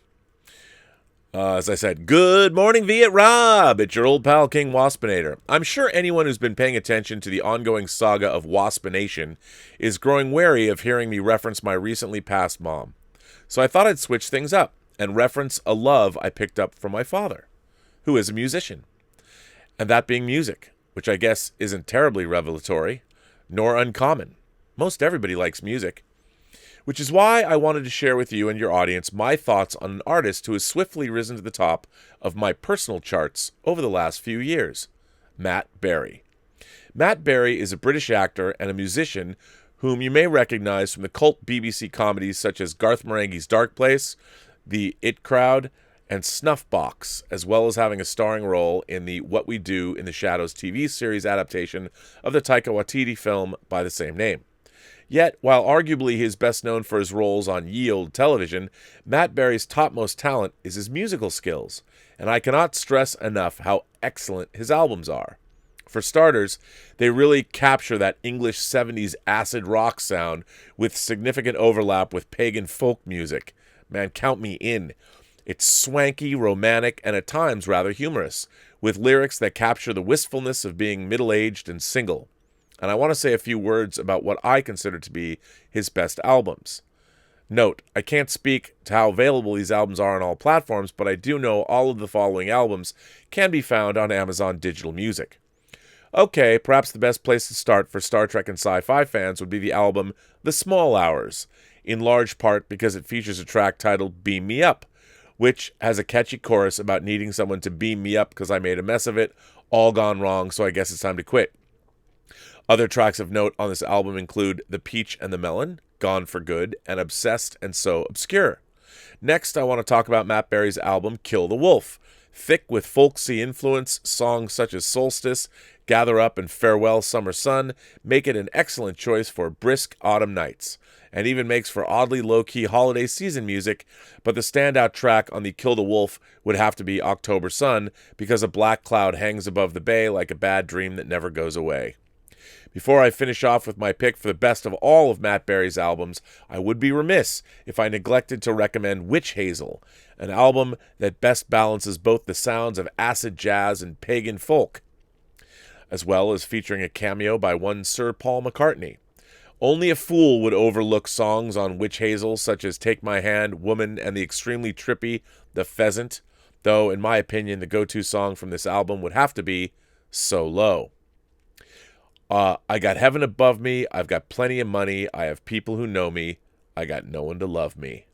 As I said, good morning, Viet Rob. It's your old pal, King Waspinator. I'm sure anyone who's been paying attention to the ongoing saga of Waspination is growing wary of hearing me reference my recently passed mom. So I thought I'd switch things up and reference a love I picked up from my father, who is a musician. And that being music, which I guess isn't terribly revelatory, nor uncommon. Most everybody likes music. Which is why I wanted to share with you and your audience my thoughts on an artist who has swiftly risen to the top of my personal charts over the last few years, Matt Berry. Matt Berry is a British actor and a musician whom you may recognize from the cult BBC comedies such as Garth Marenghi's Dark Place, The It Crowd, and Snuffbox, as well as having a starring role in the What We Do in the Shadows TV series adaptation of the Taika Waititi film by the same name. Yet, while arguably he is best known for his roles on ye olde television, Matt Berry's topmost talent is his musical skills, and I cannot stress enough how excellent his albums are. For starters, they really capture that English 70s acid rock sound with significant overlap with pagan folk music. Man, count me in. It's swanky, romantic, and at times rather humorous, with lyrics that capture the wistfulness of being middle-aged and single. And I want to say a few words about what I consider to be his best albums. Note, I can't speak to how available these albums are on all platforms, but I do know all of the following albums can be found on Amazon Digital Music. Okay, perhaps the best place to start for Star Trek and sci-fi fans would be the album The Small Hours, in large part because it features a track titled Beam Me Up, which has a catchy chorus about needing someone to beam me up because I made a mess of it, all gone wrong, so I guess it's time to quit. Other tracks of note on this album include The Peach and the Melon, Gone for Good, and Obsessed and So Obscure. Next, I want to talk about Matt Berry's album Kill the Wolf. Thick with folksy influence, songs such as Solstice, Gather Up, and Farewell Summer Sun make it an excellent choice for brisk autumn nights, and even makes for oddly low-key holiday season music, but the standout track on the Kill the Wolf would have to be October Sun, because a black cloud hangs above the bay like a bad dream that never goes away. Before I finish off with my pick for the best of all of Matt Berry's albums, I would be remiss if I neglected to recommend Witch Hazel, an album that best balances both the sounds of acid jazz and pagan folk, as well as featuring a cameo by one Sir Paul McCartney. Only a fool would overlook songs on Witch Hazel such as Take My Hand, Woman, and the extremely trippy The Pheasant, though in my opinion the go-to song from this album would have to be So Low. I got heaven above me, I've got plenty of money, I have people who know me, I got no one to love me.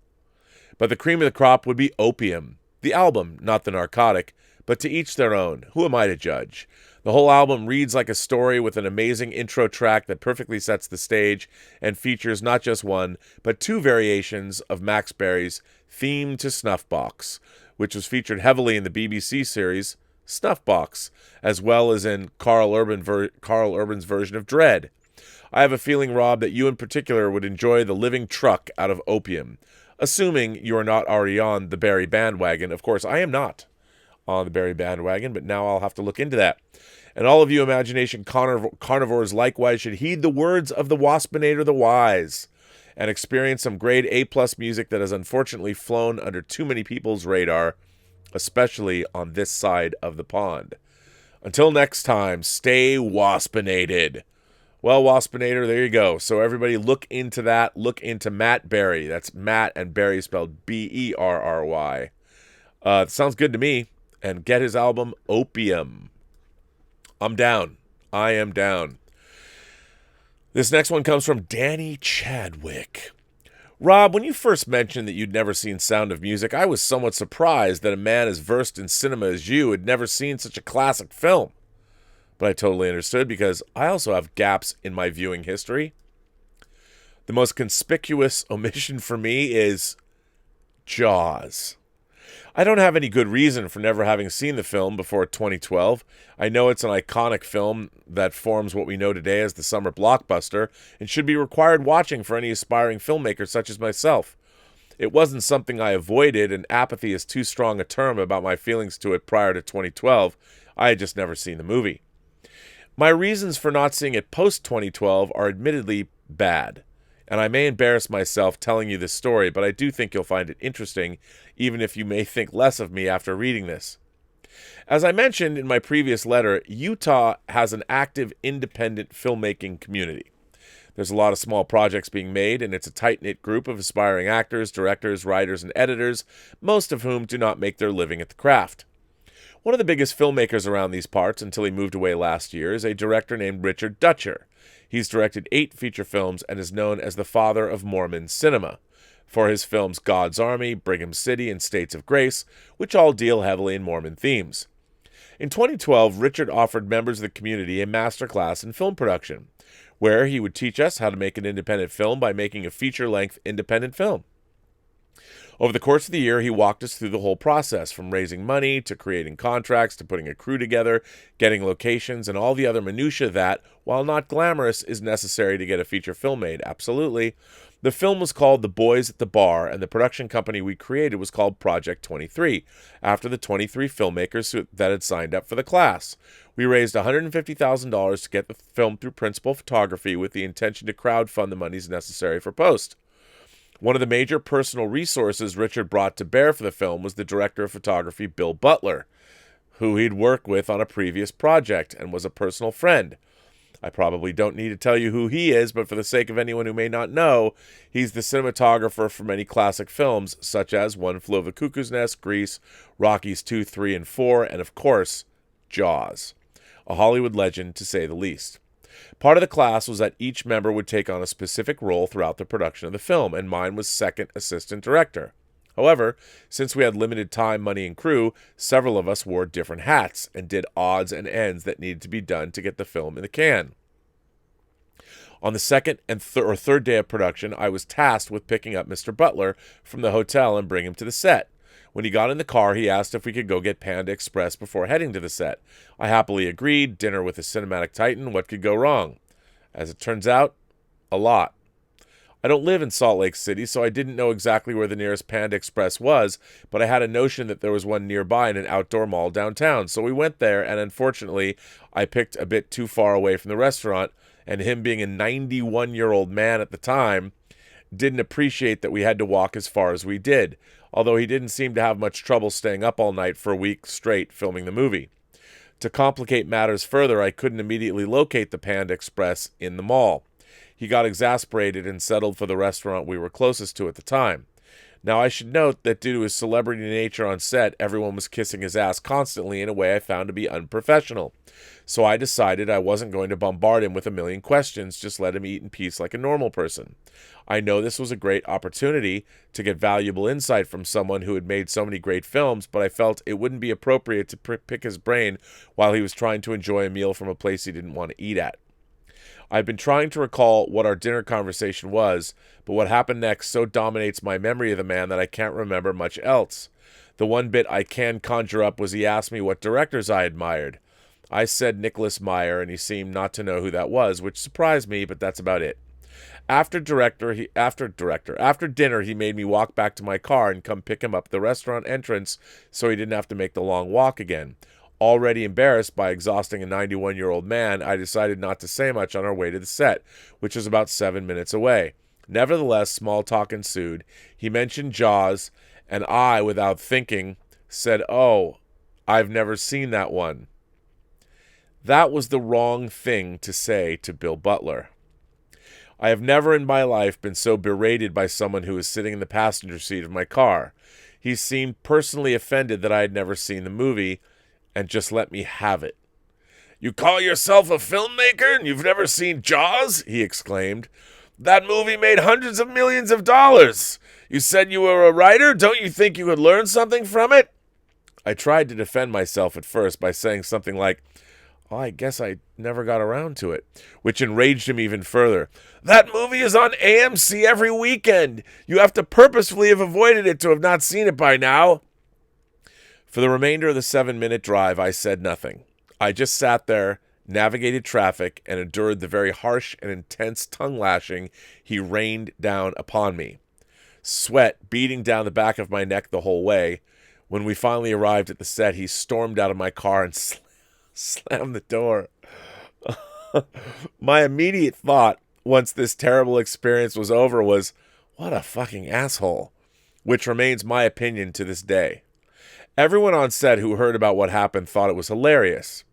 But the cream of the crop would be Opium, the album, not the narcotic, but to each their own. Who am I to judge? The whole album reads like a story with an amazing intro track that perfectly sets the stage and features not just one, but two variations of Max Berry's theme to Snuffbox, which was featured heavily in the BBC series Snuffbox, as well as in Carl Urban's version of Dread. I have a feeling, Rob, that you in particular would enjoy the living truck out of Opium, assuming you are not already on the Berry bandwagon. Of course, I am not on the Berry bandwagon, but now I'll have to look into that. And all of you imagination carnivores likewise should heed the words of the Waspinator the Wise and experience some grade A+ music that has unfortunately flown under too many people's radar, especially on this side of the pond. Until next time, stay waspinated. Well, Waspinator, there you go. So everybody look into that. Look into Matt Berry. That's Matt and Berry spelled Berry. Sounds good to me. And get his album Opium. I'm down. I am down. This next one comes from Danny Chadwick. Rob, when you first mentioned that you'd never seen Sound of Music, I was somewhat surprised that a man as versed in cinema as you had never seen such a classic film. But I totally understood because I also have gaps in my viewing history. The most conspicuous omission for me is Jaws. I don't have any good reason for never having seen the film before 2012. I know it's an iconic film that forms what we know today as the summer blockbuster and should be required watching for any aspiring filmmaker such as myself. It wasn't something I avoided, and apathy is too strong a term about my feelings to it prior to 2012. I had just never seen the movie. My reasons for not seeing it post-2012 are admittedly bad, and I may embarrass myself telling you this story, but I do think you'll find it interesting, even if you may think less of me after reading this. As I mentioned in my previous letter, Utah has an active independent filmmaking community. There's a lot of small projects being made, and it's a tight-knit group of aspiring actors, directors, writers, and editors, most of whom do not make their living at the craft. One of the biggest filmmakers around these parts, until he moved away last year, is a director named Richard Dutcher. He's directed 8 feature films and is known as the father of Mormon cinema, for his films God's Army, Brigham City, and States of Grace, which all deal heavily in Mormon themes. In 2012, Richard offered members of the community a masterclass in film production, where he would teach us how to make an independent film by making a feature-length independent film. Over the course of the year, he walked us through the whole process, from raising money to creating contracts to putting a crew together, getting locations, and all the other minutiae that, while not glamorous, is necessary to get a feature film made. Absolutely. The film was called The Boys at the Bar, and the production company we created was called Project 23, after the 23 filmmakers that had signed up for the class. We raised $150,000 to get the film through principal photography with the intention to crowdfund the monies necessary for post. One of the major personal resources Richard brought to bear for the film was the director of photography, Bill Butler, who he'd worked with on a previous project and was a personal friend. I probably don't need to tell you who he is, but for the sake of anyone who may not know, he's the cinematographer for many classic films, such as One Flew Over the Cuckoo's Nest, Grease, Rockies 2, 3, and 4, and of course, Jaws. A Hollywood legend, to say the least. Part of the class was that each member would take on a specific role throughout the production of the film, and mine was second assistant director. However, since we had limited time, money, and crew, several of us wore different hats and did odds and ends that needed to be done to get the film in the can. On the second and third day of production, I was tasked with picking up Mr. Butler from the hotel and bring him to the set. When he got in the car, he asked if we could go get Panda Express before heading to the set. I happily agreed. Dinner with a cinematic titan, what could go wrong? As it turns out, a lot. I don't live in Salt Lake City, so I didn't know exactly where the nearest Panda Express was, but I had a notion that there was one nearby in an outdoor mall downtown. So we went there, and unfortunately, I picked a bit too far away from the restaurant, and him being a 91-year-old man at the time, didn't appreciate that we had to walk as far as we did, although he didn't seem to have much trouble staying up all night for a week straight filming the movie. To complicate matters further, I couldn't immediately locate the Panda Express in the mall. He got exasperated and settled for the restaurant we were closest to at the time. Now, I should note that due to his celebrity nature on set, everyone was kissing his ass constantly in a way I found to be unprofessional. So I decided I wasn't going to bombard him with a million questions, just let him eat in peace like a normal person. I know this was a great opportunity to get valuable insight from someone who had made so many great films, but I felt it wouldn't be appropriate to pick his brain while he was trying to enjoy a meal from a place he didn't want to eat at. I've been trying to recall what our dinner conversation was, but what happened next so dominates my memory of the man that I can't remember much else. The one bit I can conjure up was he asked me what directors I admired. I said Nicholas Meyer, and he seemed not to know who that was, which surprised me, but that's about it. After dinner, he made me walk back to my car and come pick him up at the restaurant entrance so he didn't have to make the long walk again. Already embarrassed by exhausting a 91-year-old man, I decided not to say much on our way to the set, which was about 7 minutes away. Nevertheless, small talk ensued. He mentioned Jaws, and I, without thinking, said, "Oh, I've never seen that one." That was the wrong thing to say to Bill Butler. I have never in my life been so berated by someone who was sitting in the passenger seat of my car. He seemed personally offended that I had never seen the movie, and just let me have it. "You call yourself a filmmaker and you've never seen Jaws?" he exclaimed. "That movie made hundreds of millions of dollars. You said you were a writer. Don't you think you could learn something from it?" I tried to defend myself at first by saying something like, "Oh, I guess I never got around to it," which enraged him even further. "That movie is on AMC every weekend. You have to purposefully have avoided it to have not seen it by now." For the remainder of the 7-minute drive, I said nothing. I just sat there, navigated traffic, and endured the very harsh and intense tongue lashing he rained down upon me. sweat beating down the back of my neck the whole way. When we finally arrived at the set, he stormed out of my car and slammed the door. My immediate thought, once this terrible experience was over, was, what a fucking asshole, which remains my opinion to this day. Everyone on set who heard about what happened thought it was hilarious.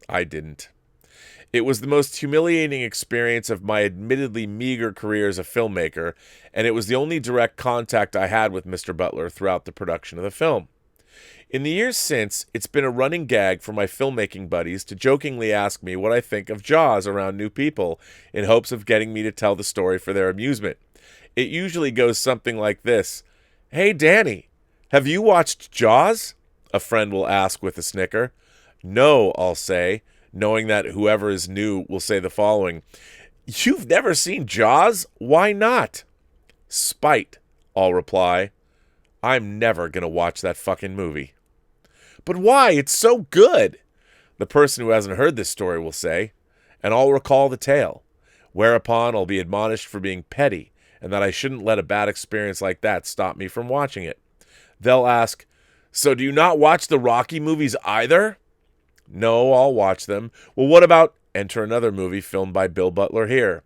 I didn't. It was the most humiliating experience of my admittedly meager career as a filmmaker, and it was the only direct contact I had with Mr. Butler throughout the production of the film. In the years since, it's been a running gag for my filmmaking buddies to jokingly ask me what I think of Jaws around new people in hopes of getting me to tell the story for their amusement. It usually goes something like this. "Hey, Danny, have you watched Jaws?" a friend will ask with a snicker. "No," I'll say, knowing that whoever is new will say the following. "You've never seen Jaws? Why not?" "Spite," I'll reply. "I'm never going to watch that fucking movie." "But why? It's so good," the person who hasn't heard this story will say, and I'll recall the tale, whereupon I'll be admonished for being petty and that I shouldn't let a bad experience like that stop me from watching it. They'll ask, "So do you not watch the Rocky movies either?" "No, I'll watch them." "Well, what about," enter another movie filmed by Bill Butler here.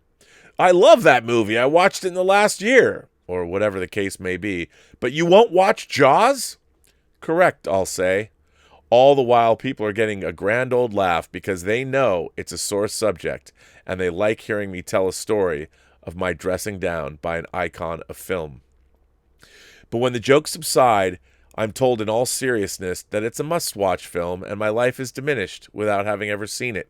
"I love that movie. I watched it in the last year," or whatever the case may be. "But you won't watch Jaws?" "Correct," I'll say. All the while, people are getting a grand old laugh because they know it's a sore subject, and they like hearing me tell a story of my dressing down by an icon of film. But when the jokes subside, I'm told in all seriousness that it's a must-watch film, and my life is diminished without having ever seen it.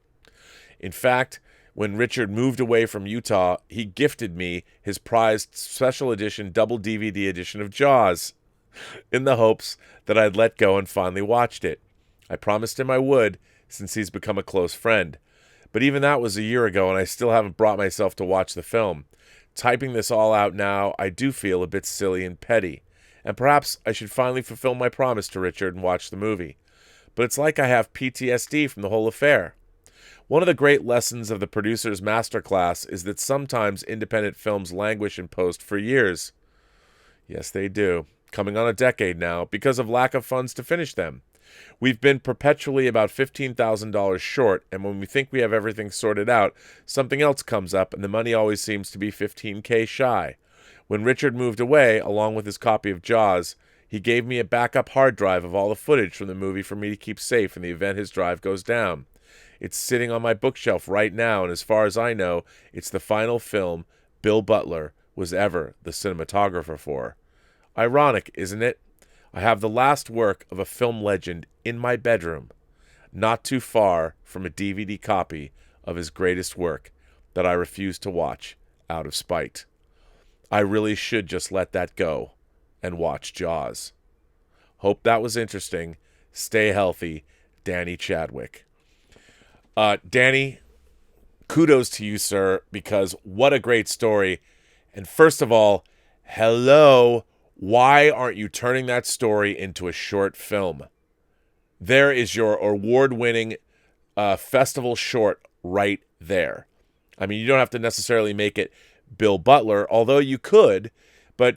In fact, when Richard moved away from Utah, he gifted me his prized special edition double DVD edition of Jaws, in the hopes that I'd let go and finally watched it. I promised him I would, since he's become a close friend. But even that was a year ago, and I still haven't brought myself to watch the film. Typing this all out now, I do feel a bit silly and petty, and perhaps I should finally fulfill my promise to Richard and watch the movie. But it's like I have PTSD from the whole affair. One of the great lessons of the producer's masterclass is that sometimes independent films languish in post for years. Yes, they do. Coming on a decade now, because of lack of funds to finish them. We've been perpetually about $15,000 short, and when we think we have everything sorted out, something else comes up, and the money always seems to be $15K shy. When Richard moved away, along with his copy of Jaws, he gave me a backup hard drive of all the footage from the movie for me to keep safe in the event his drive goes down. It's sitting on my bookshelf right now, and as far as I know, it's the final film Bill Butler was ever the cinematographer for. Ironic, isn't it? I have the last work of a film legend in my bedroom, not too far from a DVD copy of his greatest work that I refuse to watch out of spite. I really should just let that go and watch Jaws. Hope that was interesting. Stay healthy, Danny Chadwick. Danny, kudos to you, sir, because what a great story. And first of all, hello. Why aren't you turning that story into a short film? There is your award-winning festival short right there. I mean, you don't have to necessarily make it Bill Butler, although you could, but,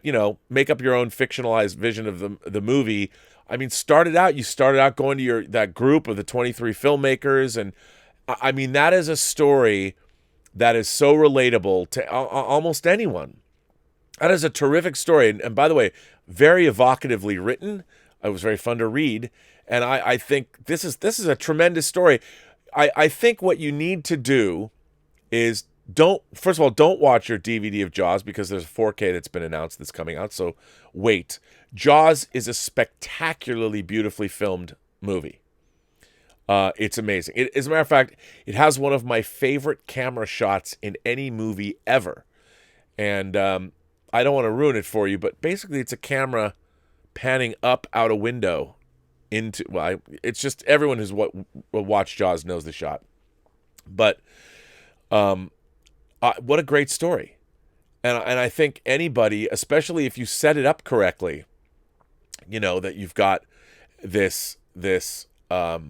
make up your own fictionalized vision of the movie. I mean, you started out going to that group of the 23 filmmakers, and I mean, that is a story that is so relatable to almost anyone. That is a terrific story. And by the way, very evocatively written. It was very fun to read. And I think this is a tremendous story. I think what you need to do is don't watch your DVD of Jaws because there's a 4K that's been announced that's coming out. So wait. Jaws is a spectacularly beautifully filmed movie. It's amazing. As a matter of fact, it has one of my favorite camera shots in any movie ever. And I don't want to ruin it for you, but basically it's a camera panning up out a window into, it's just everyone who's watched Jaws knows the shot. But what a great story. And I think anybody, especially if you set it up correctly, that you've got this I'll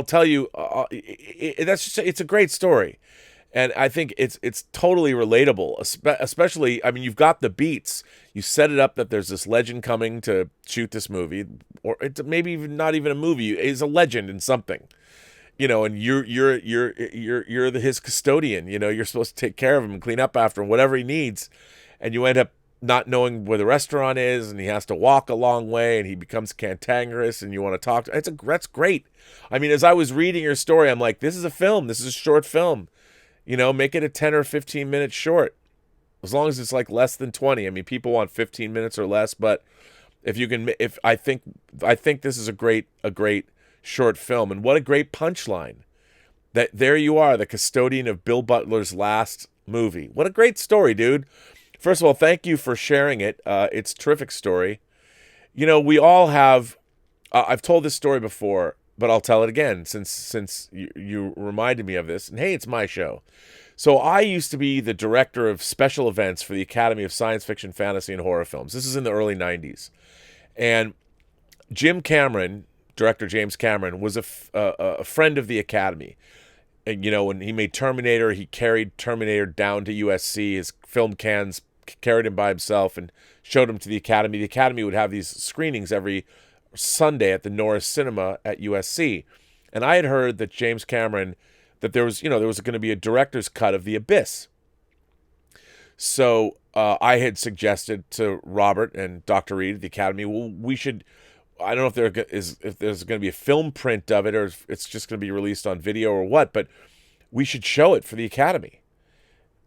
tell you, it's a great story. And I think it's totally relatable, especially, I mean, you've got the beats. You set it up that there's this legend coming to shoot this movie, or it's maybe even not even a movie. He's a legend in something, and you're his custodian. You're supposed to take care of him and clean up after him, whatever he needs, and you end up not knowing where the restaurant is, and he has to walk a long way, and he becomes cantankerous, and you want to talk to. That's great. I mean, as I was reading your story, I'm like, this is a film. This is a short film. Make it a 10 or 15 minute short, as long as it's like less than 20. I mean, people want 15 minutes or less, but I think this is a great short film. And what a great punchline that there you are, the custodian of Bill Butler's last movie. What a great story, dude. First of all, thank you for sharing it. It's a terrific story. We all have, I've told this story before, but I'll tell it again since you reminded me of this. And hey, it's my show. So I used to be the director of special events for the Academy of Science Fiction, Fantasy, and Horror Films. This is in the early 90s. And director James Cameron, was a friend of the Academy. And, when he made Terminator, he carried Terminator down to USC. His film cans carried him by himself and showed him to the Academy. The Academy would have these screenings every Sunday at the Norris Cinema at USC. And I had heard that James Cameron, that there was going to be a director's cut of The Abyss. So I had suggested to Robert and Dr. Reed at the Academy, well, we should, I don't know if there's going to be a film print of it, or if it's just going to be released on video or what, but we should show it for the Academy.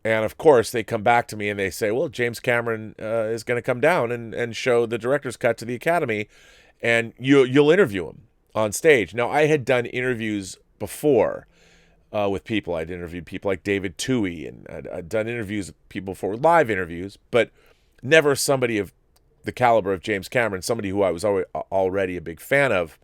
And of course, they come back to me and they say, well, James Cameron is going to come down and show the director's cut to the Academy, and you'll interview him on stage. Now, I had done interviews before with people. I'd interviewed people like David Toohey, and I'd done interviews with people before, live interviews, but never somebody of the caliber of James Cameron, somebody who I was already a big fan of.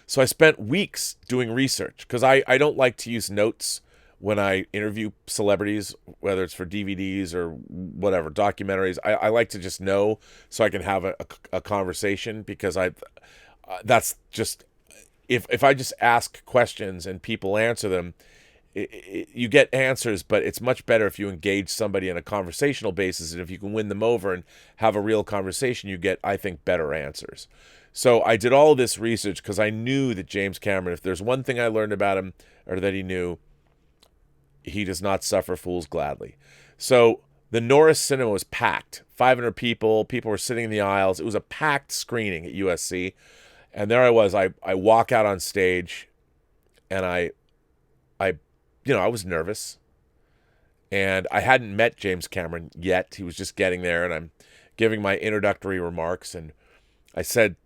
So I spent weeks doing research, because I don't like to use notes when I interview celebrities, whether it's for DVDs or whatever, documentaries. I like to just know so I can have a conversation, because that's just, if I just ask questions and people answer them, you get answers, but it's much better if you engage somebody on a conversational basis, and if you can win them over and have a real conversation, you get, I think, better answers. So I did all of this research because I knew that James Cameron, if there's one thing I learned about him, or that he knew, he does not suffer fools gladly. So the Norris Cinema was packed. 500 people. People were sitting in the aisles. It was a packed screening at USC. And there I was. I walk out on stage, and I was nervous. And I hadn't met James Cameron yet. He was just getting there, and I'm giving my introductory remarks. And I said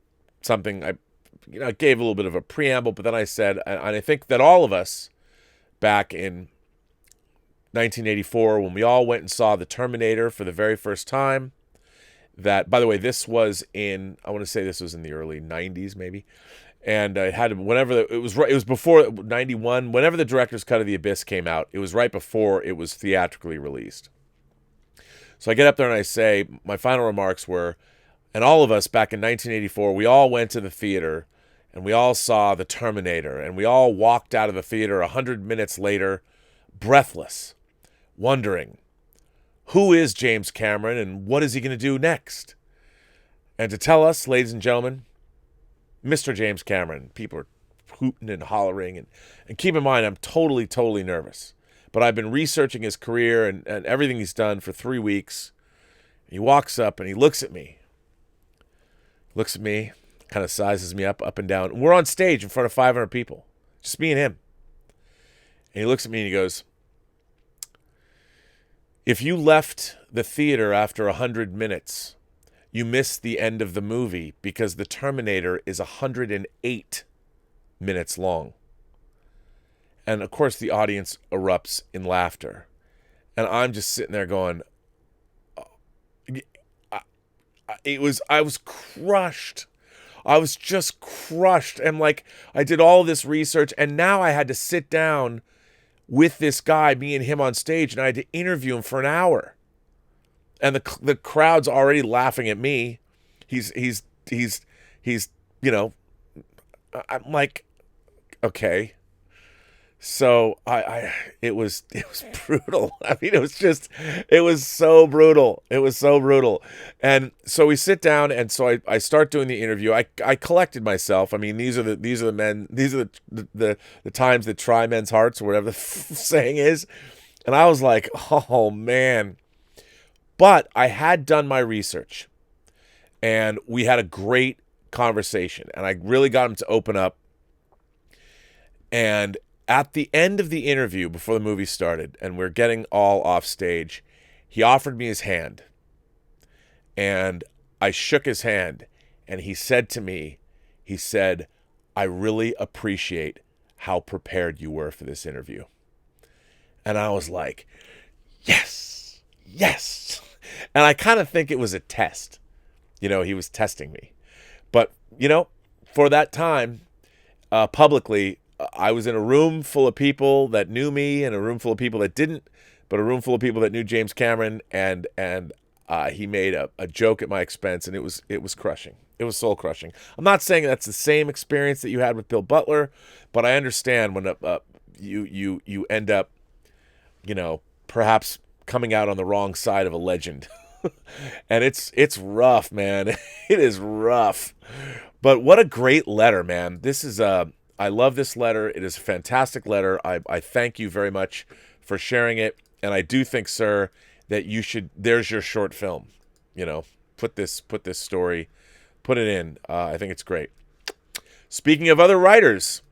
something, I gave a little bit of a preamble, but then I said, and I think that all of us back in 1984, when we all went and saw the Terminator for the very first time, that, by the way, this was in, I want to say this was in the early 90s maybe, and it had, it was before 91, whenever the director's cut of The Abyss came out, it was right before it was theatrically released. So I get up there and I say, my final remarks were, and all of us back in 1984, we all went to the theater and we all saw the Terminator, and we all walked out of the theater 100 minutes later, breathless, wondering, who is James Cameron and what is he going to do next? And to tell us, ladies and gentlemen, Mr. James Cameron. People are hooting and hollering. And keep in mind, I'm totally, totally nervous. But I've been researching his career and everything he's done for 3 weeks. He walks up and he looks at me. Kind of sizes me up and down. We're on stage in front of 500 people. Just me and him. And he looks at me and he goes, if you left the theater after 100 minutes, you missed the end of the movie, because the Terminator is 108 minutes long. And of course the audience erupts in laughter. And I'm just sitting there going, I was crushed. I was just crushed. And like, I did all this research, and now I had to sit down with this guy, me and him on stage, and I had to interview him for an hour. And the crowd's already laughing at me. He's I'm like, okay. So it was brutal. I mean, it was so brutal. It was so brutal. And so we sit down, and so I start doing the interview. I collected myself. I mean, these are the men. These are the times that try men's hearts, or whatever the saying is. And I was like, oh man. But I had done my research, and we had a great conversation, and I really got him to open up. And at the end of the interview, before the movie started, and we're getting all off stage, he offered me his hand. And I shook his hand, and he said to me, he said, I really appreciate how prepared you were for this interview. And I was like, yes, yes. And I kind of think it was a test. You know, he was testing me. But, you know, for that time, publicly, I was in a room full of people that knew me and a room full of people that didn't, but a room full of people that knew James Cameron, and he made a joke at my expense, and it was crushing. It was soul crushing. I'm not saying that's the same experience that you had with Bill Butler, but I understand when you end up, you know, perhaps coming out on the wrong side of a legend. And it's rough, man. It is rough. But what a great letter, man. This is I love this letter. It is a fantastic letter. I thank you very much for sharing it. And I do think, sir, that you should, there's your short film. You know, put this story, put it in. I think it's great. Speaking of other writers,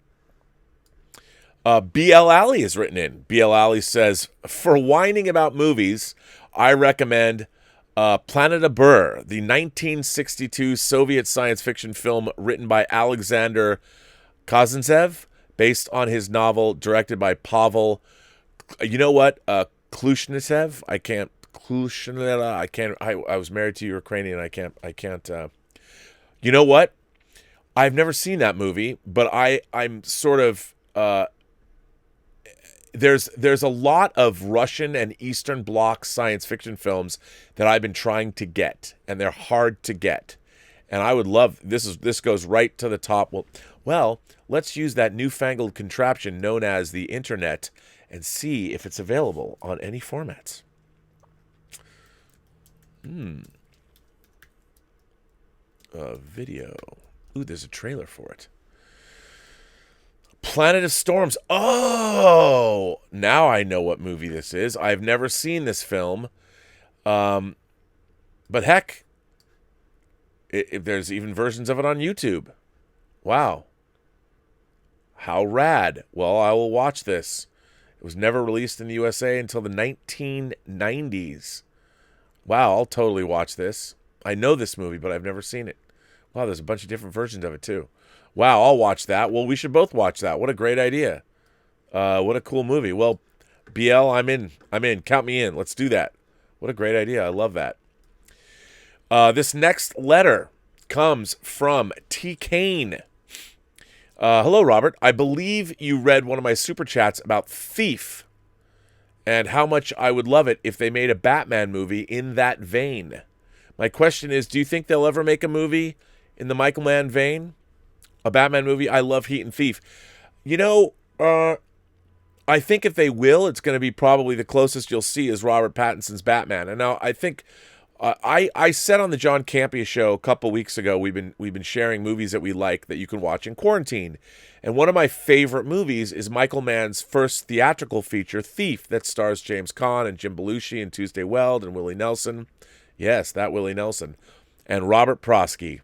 B.L. Alley is written in. B.L. Alley says, for whining about movies, I recommend Planet of Burr, the 1962 Soviet science fiction film written by Alexander Kazantsev, based on his novel, directed by Pavel. You know what? Klushnev. I was married to a Ukrainian. I can't. You know what? I've never seen that movie, but I'm sort of. There's a lot of Russian and Eastern Bloc science fiction films that I've been trying to get, and they're hard to get. And I would love this goes right to the top. Well, let's use that newfangled contraption known as the internet and see if it's available on any formats. Video. Ooh, there's a trailer for it. Planet of Storms. Oh, now I know what movie this is. I've never seen this film. But heck, if there's even versions of it on YouTube. Wow. How rad. Well, I will watch this. It was never released in the USA until the 1990s. Wow, I'll totally watch this. I know this movie, but I've never seen it. Wow, there's a bunch of different versions of it, too. Wow, I'll watch that. Well, we should both watch that. What a great idea. What a cool movie. Well, BL, I'm in. Count me in. Let's do that. What a great idea. I love that. This next letter comes from T. Kane. Hello, Robert. I believe you read one of my super chats about Thief and how much I would love it if they made a Batman movie in that vein. My question is, do you think they'll ever make a movie in the Michael Mann vein? A Batman movie? I love Heat and Thief. You know, I think if they will, it's going to be probably the closest you'll see is Robert Pattinson's Batman. And now I think I said on the John Campea show a couple weeks ago, we've been sharing movies that we like that you can watch in quarantine. And one of my favorite movies is Michael Mann's first theatrical feature, Thief, that stars James Caan and Jim Belushi and Tuesday Weld and Willie Nelson. Yes, that Willie Nelson. And Robert Prosky.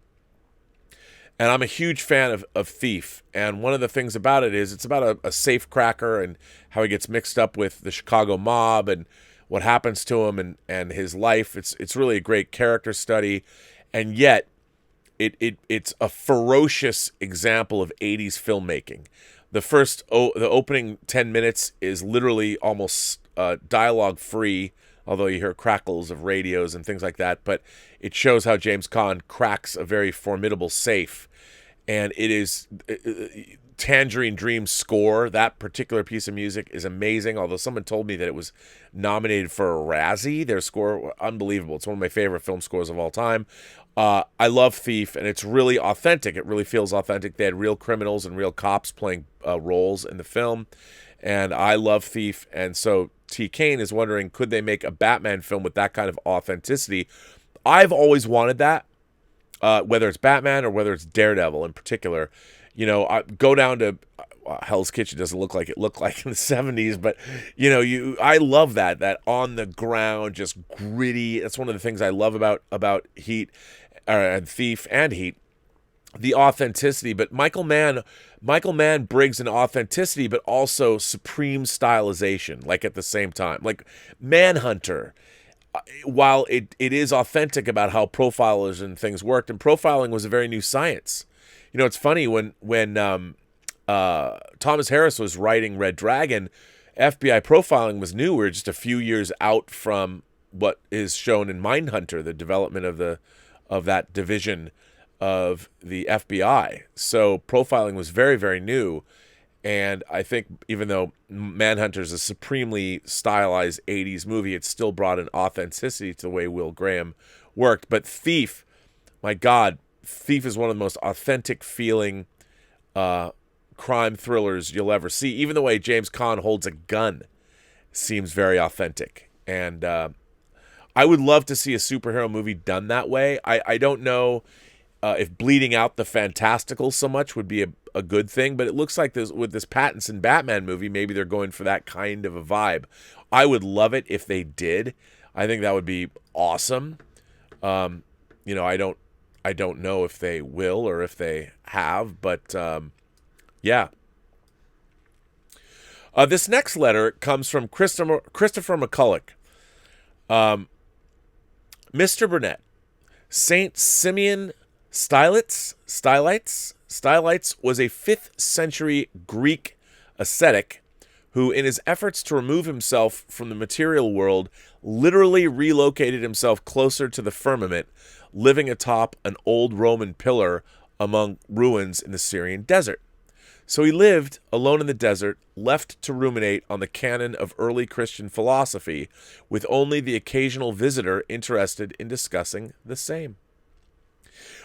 And I'm a huge fan of Thief. And one of the things about it is it's about a safe cracker and how he gets mixed up with the Chicago mob and what happens to him and his life. It's really a great character study. And yet, it's a ferocious example of 80s filmmaking. The opening 10 minutes is literally almost dialogue free, although you hear crackles of radios and things like that. But it shows how James Caan cracks a very formidable safe. And it is Tangerine Dream's score. That particular piece of music is amazing, although someone told me that it was nominated for a Razzie. Their score, unbelievable. It's one of my favorite film scores of all time. I love Thief, and it's really authentic. It really feels authentic. They had real criminals and real cops playing roles in the film. and I love Thief, and so T. Kane is wondering, could they make a Batman film with that kind of authenticity? I've always wanted that, whether it's Batman or whether it's Daredevil in particular. I go down to Hell's Kitchen. Doesn't look like it looked like in the 70s, but I love that on the ground, just gritty. That's one of the things I love about Heat, and Thief and Heat, the authenticity. But Michael Mann brings an authenticity, but also supreme stylization, like at the same time. Like Manhunter, while it is authentic about how profilers and things worked, and profiling was a very new science. It's funny when Thomas Harris was writing Red Dragon, FBI profiling was new. We were just a few years out from what is shown in Mindhunter, the development of that division of the FBI. So profiling was very, very new. And I think even though Manhunter is a supremely stylized 80s movie, it still brought an authenticity to the way Will Graham worked. But Thief, my God, Thief is one of the most authentic feeling crime thrillers you'll ever see. Even the way James Caan holds a gun seems very authentic. And I would love to see a superhero movie done that way. I don't know if bleeding out the fantastical so much would be a good thing, but it looks like with this Pattinson Batman movie, maybe they're going for that kind of a vibe. I would love it if they did. I think that would be awesome. I don't know if they will or if they have, but yeah. This next letter comes from Christopher McCulloch. Mr. Burnett, Saint Simeon Stylites was a 5th century Greek ascetic who, in his efforts to remove himself from the material world, literally relocated himself closer to the firmament, living atop an old Roman pillar among ruins in the Syrian desert. So he lived alone in the desert, left to ruminate on the canon of early Christian philosophy, with only the occasional visitor interested in discussing the same.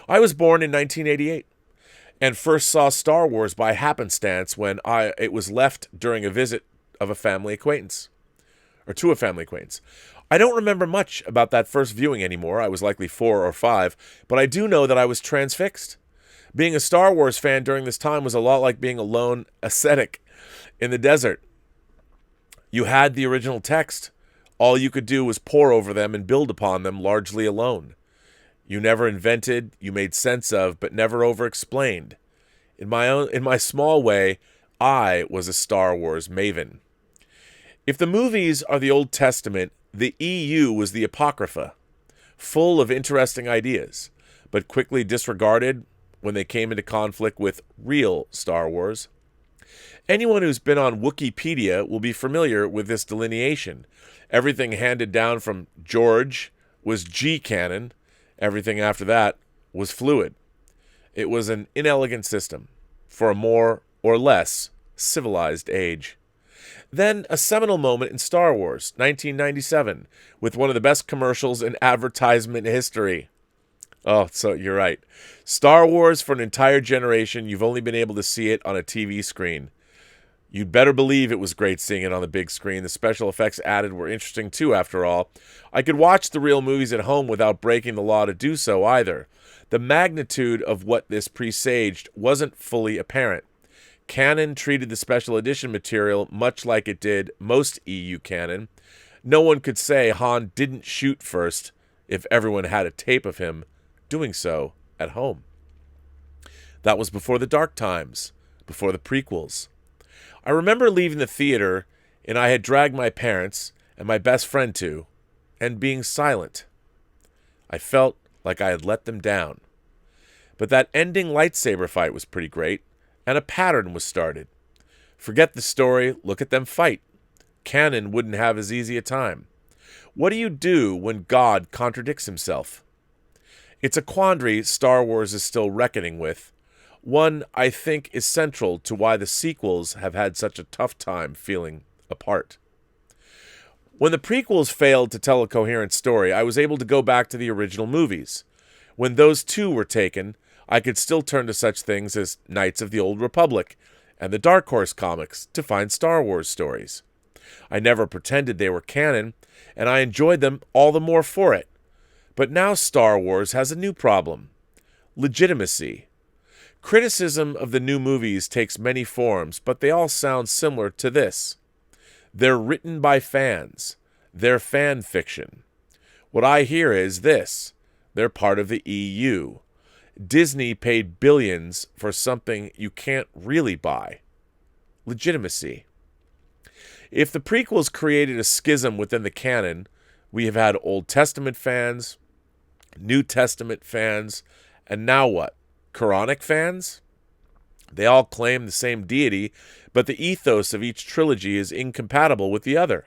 I was born in 1988 and first saw Star Wars by happenstance when it was left during a visit of a family acquaintance, or to a family acquaintance. I don't remember much about that first viewing anymore. I was likely 4 or 5, but I do know that I was transfixed. Being a Star Wars fan during this time was a lot like being a lone ascetic in the desert. You had the original text. All you could do was pore over them and build upon them largely alone. You never invented, you made sense of, but never over-explained. In my small way, I was a Star Wars maven. If the movies are the Old Testament, the EU was the Apocrypha, full of interesting ideas, but quickly disregarded when they came into conflict with real Star Wars. Anyone who's been on Wikipedia will be familiar with this delineation. Everything handed down from George was G canon. Everything after that was fluid. It was an inelegant system for a more or less civilized age. Then a seminal moment in Star Wars, 1997, with one of the best commercials in advertisement history. Oh, so you're right. Star Wars for an entire generation, you've only been able to see it on a TV screen. You'd better believe it was great seeing it on the big screen. The special effects added were interesting too, after all. I could watch the real movies at home without breaking the law to do so either. The magnitude of what this presaged wasn't fully apparent. Canon treated the special edition material much like it did most EU canon. No one could say Han didn't shoot first if everyone had a tape of him doing so at home. That was before the dark times, before the prequels. I remember leaving the theater, and I had dragged my parents and my best friend to, and being silent. I felt like I had let them down. But that ending lightsaber fight was pretty great, and a pattern was started. Forget the story, look at them fight. Canon wouldn't have as easy a time. What do you do when God contradicts himself? It's a quandary Star Wars is still reckoning with. One I think is central to why the sequels have had such a tough time feeling apart. When the prequels failed to tell a coherent story, I was able to go back to the original movies. When those too were taken, I could still turn to such things as Knights of the Old Republic and the Dark Horse comics to find Star Wars stories. I never pretended they were canon, and I enjoyed them all the more for it. But now Star Wars has a new problem: legitimacy. Criticism of the new movies takes many forms, but they all sound similar to this. They're written by fans. They're fan fiction. What I hear is this: they're part of the EU. Disney paid billions for something you can't really buy. Legitimacy. If the prequels created a schism within the canon, we have had Old Testament fans, New Testament fans, and now what? Quranic fans? They all claim the same deity, but the ethos of each trilogy is incompatible with the other,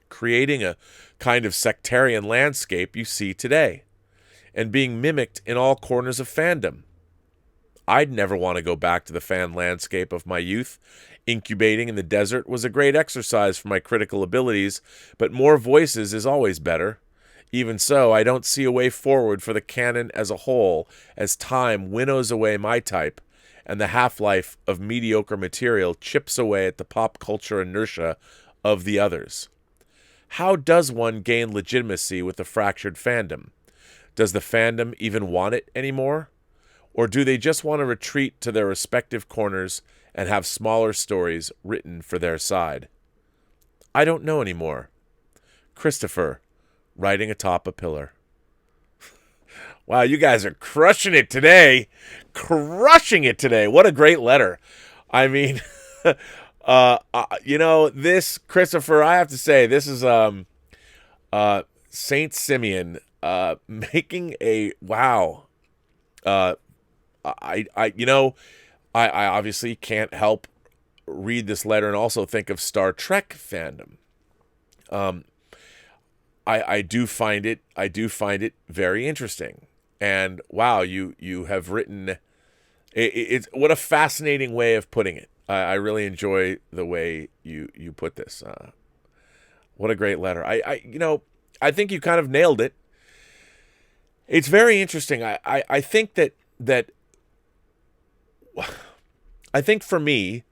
creating a kind of sectarian landscape you see today, and being mimicked in all corners of fandom. I'd never want to go back to the fan landscape of my youth. Incubating in the desert was a great exercise for my critical abilities, but more voices is always better. Even so, I don't see a way forward for the canon as a whole as time winnows away my type and the half-life of mediocre material chips away at the pop culture inertia of the others. How does one gain legitimacy with a fractured fandom? Does the fandom even want it anymore? Or do they just want to retreat to their respective corners and have smaller stories written for their side? I don't know anymore. Christopher, writing atop a pillar. Wow, you guys are crushing it today. Crushing it today. What a great letter. I mean, this, Christopher, I have to say, this is Saint Simeon making a, wow. I obviously can't help read this letter and also think of Star Trek fandom. I do find it very interesting. And wow, you have written it's what a fascinating way of putting it. I really enjoy the way you put this. What a great letter. I think you kind of nailed it. It's very interesting. I think that I think for me,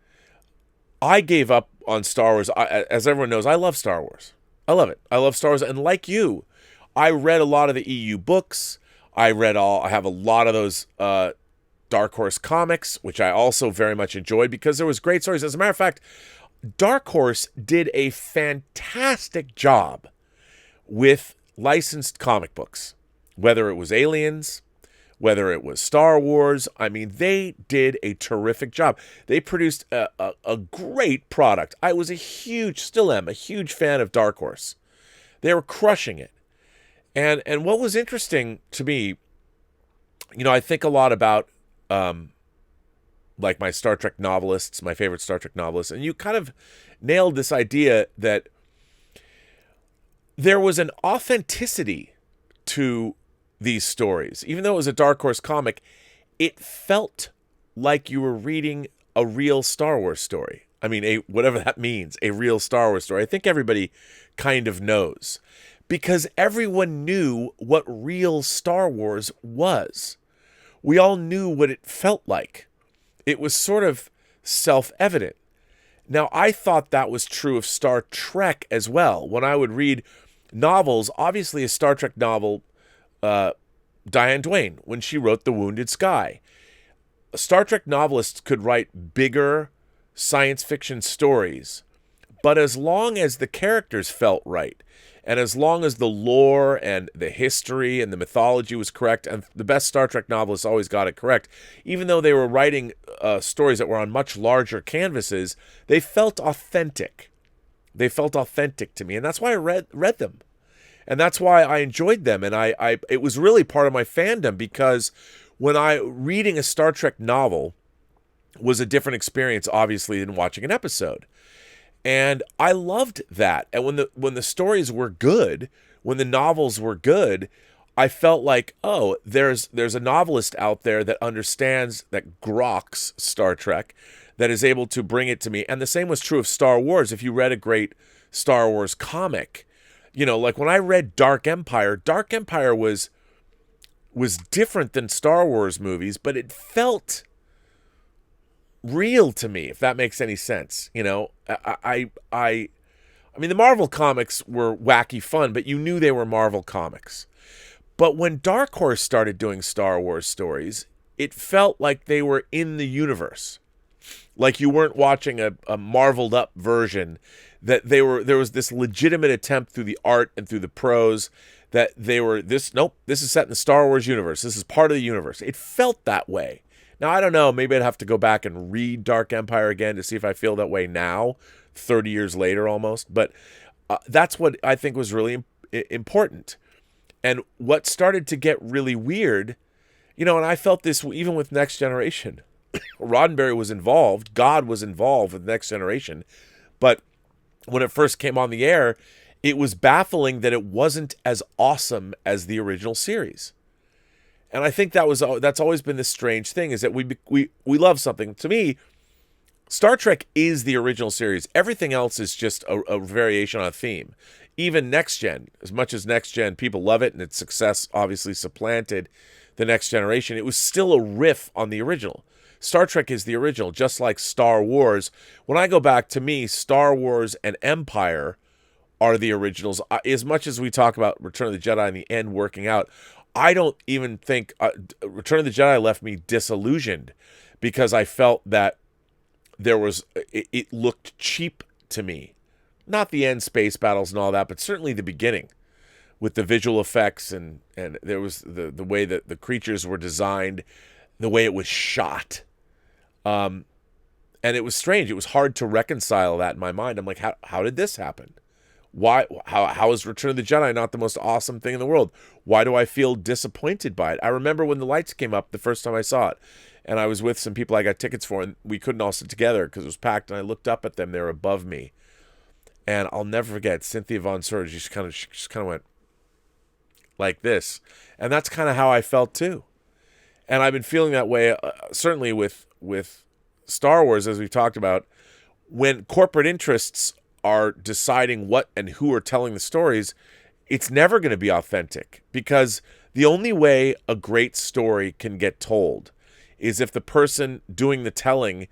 I gave up on Star Wars. As everyone knows, I love Star Wars. I love it. I love Star Wars. And like you, I read a lot of the EU books. I have a lot of those Dark Horse comics, which I also very much enjoyed because there was great stories. As a matter of fact, Dark Horse did a fantastic job with licensed comic books, whether it was Aliens, whether it was Star Wars. I mean, they did a terrific job. They produced a great product. I was still am a huge fan of Dark Horse. They were crushing it. And what was interesting to me, I think a lot about like my Star Trek novelists, my favorite Star Trek novelists, and you kind of nailed this idea that there was an authenticity to these stories. Even though it was a Dark Horse comic, it felt like you were reading a real Star Wars story. I mean, whatever that means, a real Star Wars story. I think everybody kind of knows because everyone knew what real Star Wars was. We all knew what it felt like. It was sort of self-evident. Now, I thought that was true of Star Trek as well. When I would read novels, obviously a Star Trek novel, Diane Duane, when she wrote The Wounded Sky. Star Trek novelists could write bigger science fiction stories, but as long as the characters felt right, and as long as the lore and the history and the mythology was correct, and the best Star Trek novelists always got it correct, even though they were writing stories that were on much larger canvases, they felt authentic. They felt authentic to me, and that's why I read them. And that's why I enjoyed them. And it was really part of my fandom because when reading a Star Trek novel was a different experience, obviously, than watching an episode. And I loved that. And when the stories were good, when the novels were good, I felt like, oh, there's a novelist out there that understands, that groks Star Trek, that is able to bring it to me. And the same was true of Star Wars. If you read a great Star Wars comic, like when I read Dark Empire was different than Star Wars movies, but it felt real to me, if that makes any sense. You know, I mean, the Marvel comics were wacky fun, but you knew they were Marvel comics. But when Dark Horse started doing Star Wars stories, it felt like they were in the universe. Like you weren't watching a marveled up version, that there was this legitimate attempt through the art and through the prose that this is set in the Star Wars universe. This is part of the universe. It felt that way. Now, I don't know, maybe I'd have to go back and read Dark Empire again to see if I feel that way now, 30 years later almost. But that's what I think was really important. And what started to get really weird, and I felt this even with Next Generation. Roddenberry was involved, God was involved with Next Generation, but when it first came on the air, it was baffling that it wasn't as awesome as the original series. And I think that's always been this strange thing, is that we love something. To me, Star Trek is the original series. Everything else is just a variation on a theme. Even Next Gen, as much as Next Gen people love it and its success obviously supplanted the Next Generation, it was still a riff on the original. Star Trek is the original, just like Star Wars. When I go back, to me, Star Wars and Empire are the originals. As much as we talk about Return of the Jedi in the end working out, I don't even think Return of the Jedi left me disillusioned, because I felt that it looked cheap to me. Not the end space battles and all that, but certainly the beginning with the visual effects and there was the way that the creatures were designed, the way it was shot. And it was strange. It was hard to reconcile that in my mind. I'm like, how did this happen? Why? How is Return of the Jedi not the most awesome thing in the world? Why do I feel disappointed by it? I remember when the lights came up the first time I saw it, and I was with some people I got tickets for, and we couldn't all sit together because it was packed, and I looked up at them. They were above me. And I'll never forget, Cynthia Von Serge, she just kind of went like this. And that's kind of how I felt too. And I've been feeling that way, certainly with Star Wars, as we've talked about. When corporate interests are deciding what and who are telling the stories, it's never going to be authentic, because the only way a great story can get told is if the person doing the telling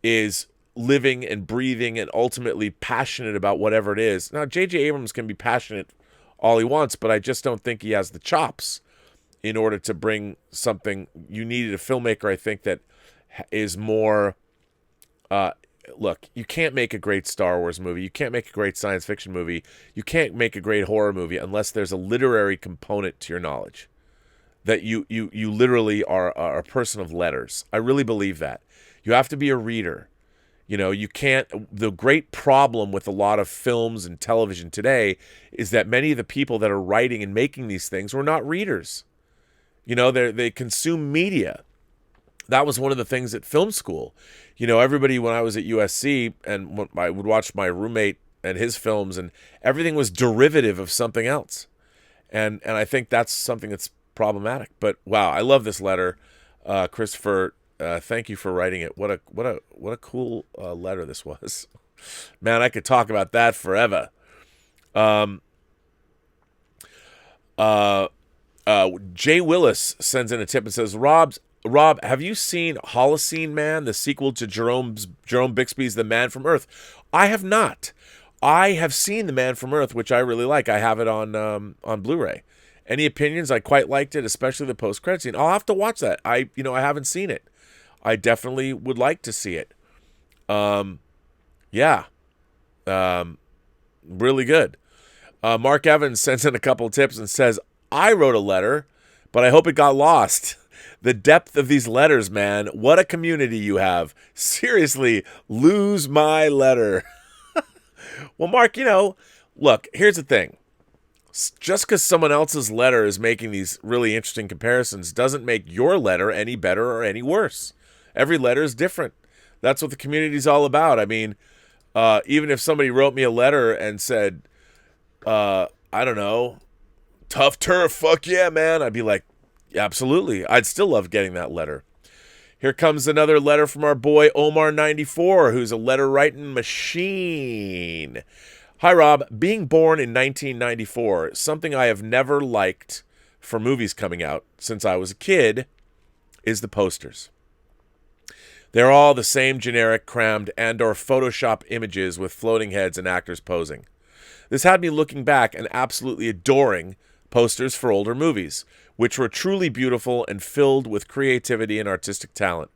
is living and breathing and ultimately passionate about whatever it is. Now, J.J. Abrams can be passionate all he wants, but I just don't think he has the chops in order to bring something. You needed a filmmaker, I think, that is more... look, you can't make a great Star Wars movie. You can't make a great science fiction movie. You can't make a great horror movie unless there's a literary component to your knowledge. That you literally are a person of letters. I really believe that. You have to be a reader. You can't... The great problem with a lot of films and television today is that many of the people that are writing and making these things were not readers. They consume media. That was one of the things at film school. Everybody, when I was at USC, and when I would watch my roommate and his films, and everything was derivative of something else. And I think that's something that's problematic. But wow, I love this letter, Christopher. Thank you for writing it. What a cool letter this was. Man, I could talk about that forever. Jay Willis sends in a tip and says, Rob, have you seen Holocene Man, the sequel to Jerome Bixby's The Man from Earth? I have not. I have seen The Man from Earth, which I really like. I have it on Blu-ray. Any opinions? I quite liked it, especially the post-credit scene. I'll have to watch that. I haven't seen it. I definitely would like to see it. Yeah. Really good. Mark Evans sends in a couple of tips and says, I wrote a letter, but I hope it got lost. The depth of these letters, man. What a community you have. Seriously, lose my letter. Well, Mark, look, here's the thing. Just because someone else's letter is making these really interesting comparisons doesn't make your letter any better or any worse. Every letter is different. That's what the community is all about. I mean, even if somebody wrote me a letter and said, I don't know, tough turf, fuck yeah, man, I'd be like, yeah, absolutely. I'd still love getting that letter. Here comes another letter from our boy Omar94, who's a letter-writing machine. Hi, Rob. Being born in 1994, something I have never liked for movies coming out since I was a kid is the posters. They're all the same generic, crammed, and/or Photoshop images with floating heads and actors posing. This had me looking back and absolutely adoring posters for older movies, which were truly beautiful and filled with creativity and artistic talent.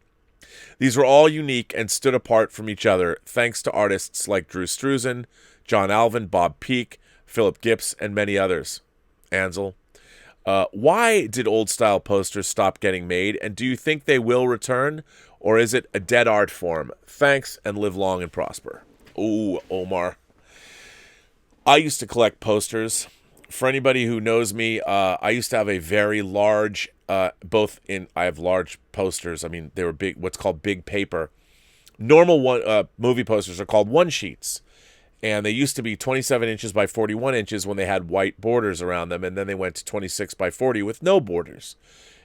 These were all unique and stood apart from each other thanks to artists like Drew Struzan, John Alvin, Bob Peak, Philip Gibbs, and many others. Ansel. Why did old-style posters stop getting made, and do you think they will return, or is it a dead art form? Thanks, and live long and prosper. Ooh, Omar. I used to collect posters. For anybody who knows me, I used to have a very large, I have large posters. I mean, they were big, what's called big paper. Normal movie posters are called one sheets. And they used to be 27 inches by 41 inches when they had white borders around them. And then they went to 26 by 40 with no borders.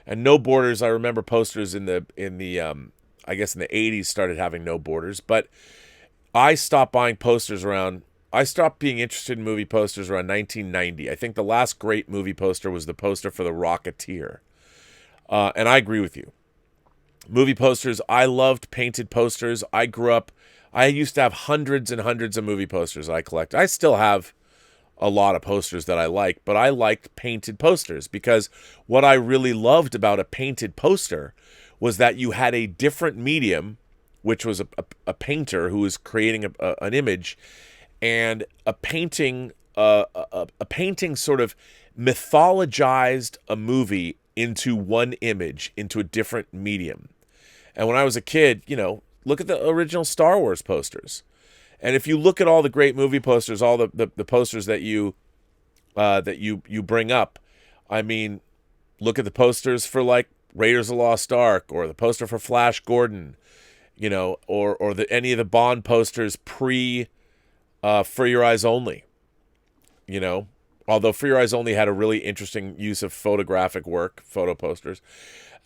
And no borders, I remember posters in the I guess in the 80s started having no borders. But I stopped being interested in movie posters around 1990. I think the last great movie poster was the poster for The Rocketeer. And I agree with you. Movie posters, I loved painted posters. I used to have hundreds and hundreds of movie posters I collect. I still have a lot of posters that I like, but I liked painted posters because what I really loved about a painted poster was that you had a different medium, which was a painter who was creating an image, and a painting sort of mythologized a movie into one image, into a different medium. And when I was a kid, look at the original Star Wars posters. And if you look at all the great movie posters, all the posters that you bring up, I mean, look at the posters for like Raiders of the Lost Ark, or the poster for Flash Gordon, or any of the Bond posters pre For Your Eyes Only. Although For Your Eyes Only had a really interesting use of photographic work, photo posters.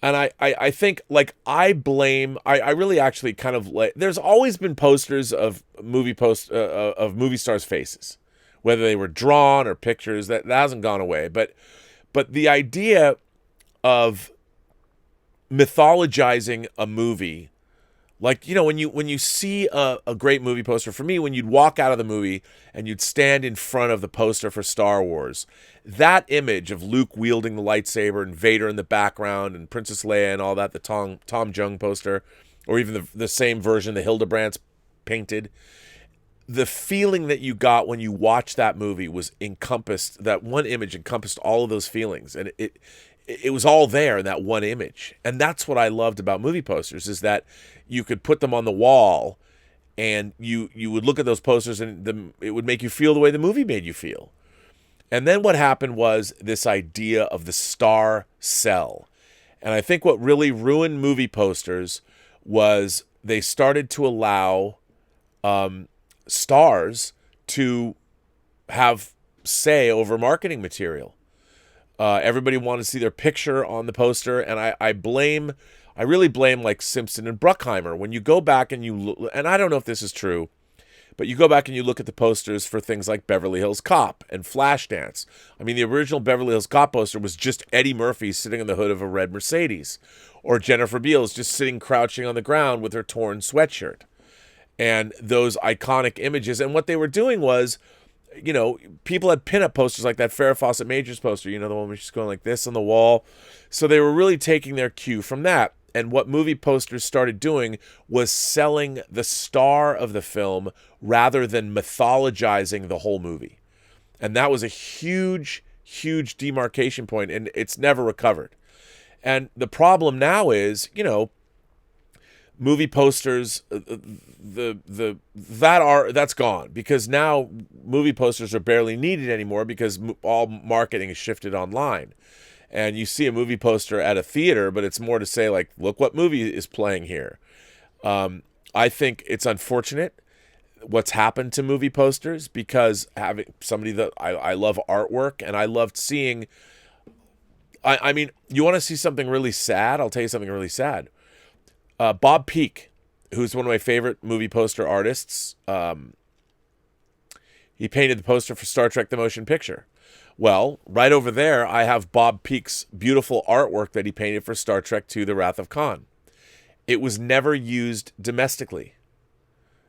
And I think, like, I really actually kind of like, there's always been posters of movie stars' faces, whether they were drawn or pictures. That hasn't gone away. But the idea of mythologizing a movie, like, when you see a great movie poster, for me, when you'd walk out of the movie and you'd stand in front of the poster for Star Wars, that image of Luke wielding the lightsaber and Vader in the background and Princess Leia and all that, the Tom Jung poster, or even the same version the Hildebrands painted, the feeling that you got when you watched that movie that one image encompassed all of those feelings. And it was all there in that one image. And that's what I loved about movie posters, is that you could put them on the wall and you would look at those posters and it would make you feel the way the movie made you feel. And then what happened was this idea of the star cell. And I think what really ruined movie posters was they started to allow stars to have say over marketing material. Everybody wanted to see their picture on the poster, and I really blame like Simpson and Bruckheimer. When you go back and you look, and I don't know if this is true, but you go back and you look at the posters for things like Beverly Hills Cop and Flashdance. I mean, the original Beverly Hills Cop poster was just Eddie Murphy sitting in the hood of a red Mercedes, or Jennifer Beals just sitting crouching on the ground with her torn sweatshirt, and those iconic images. And what they were doing was, people had pinup posters like that Farrah Fawcett Majors poster, the one where she's going like this on the wall. So they were really taking their cue from that. And what movie posters started doing was selling the star of the film rather than mythologizing the whole movie. And that was a huge, huge demarcation point, and it's never recovered. And the problem now is, movie posters, that's gone, because now movie posters are barely needed anymore because all marketing is shifted online. And you see a movie poster at a theater, but it's more to say, like, look what movie is playing here. I think it's unfortunate what's happened to movie posters, because having somebody that I love artwork, and I loved seeing, I mean, you want to see something really sad? I'll tell you something really sad. Bob Peak, who's one of my favorite movie poster artists, he painted the poster for Star Trek: The Motion Picture. Well, right over there, I have Bob Peak's beautiful artwork that he painted for Star Trek II: The Wrath of Khan. it was never used domestically.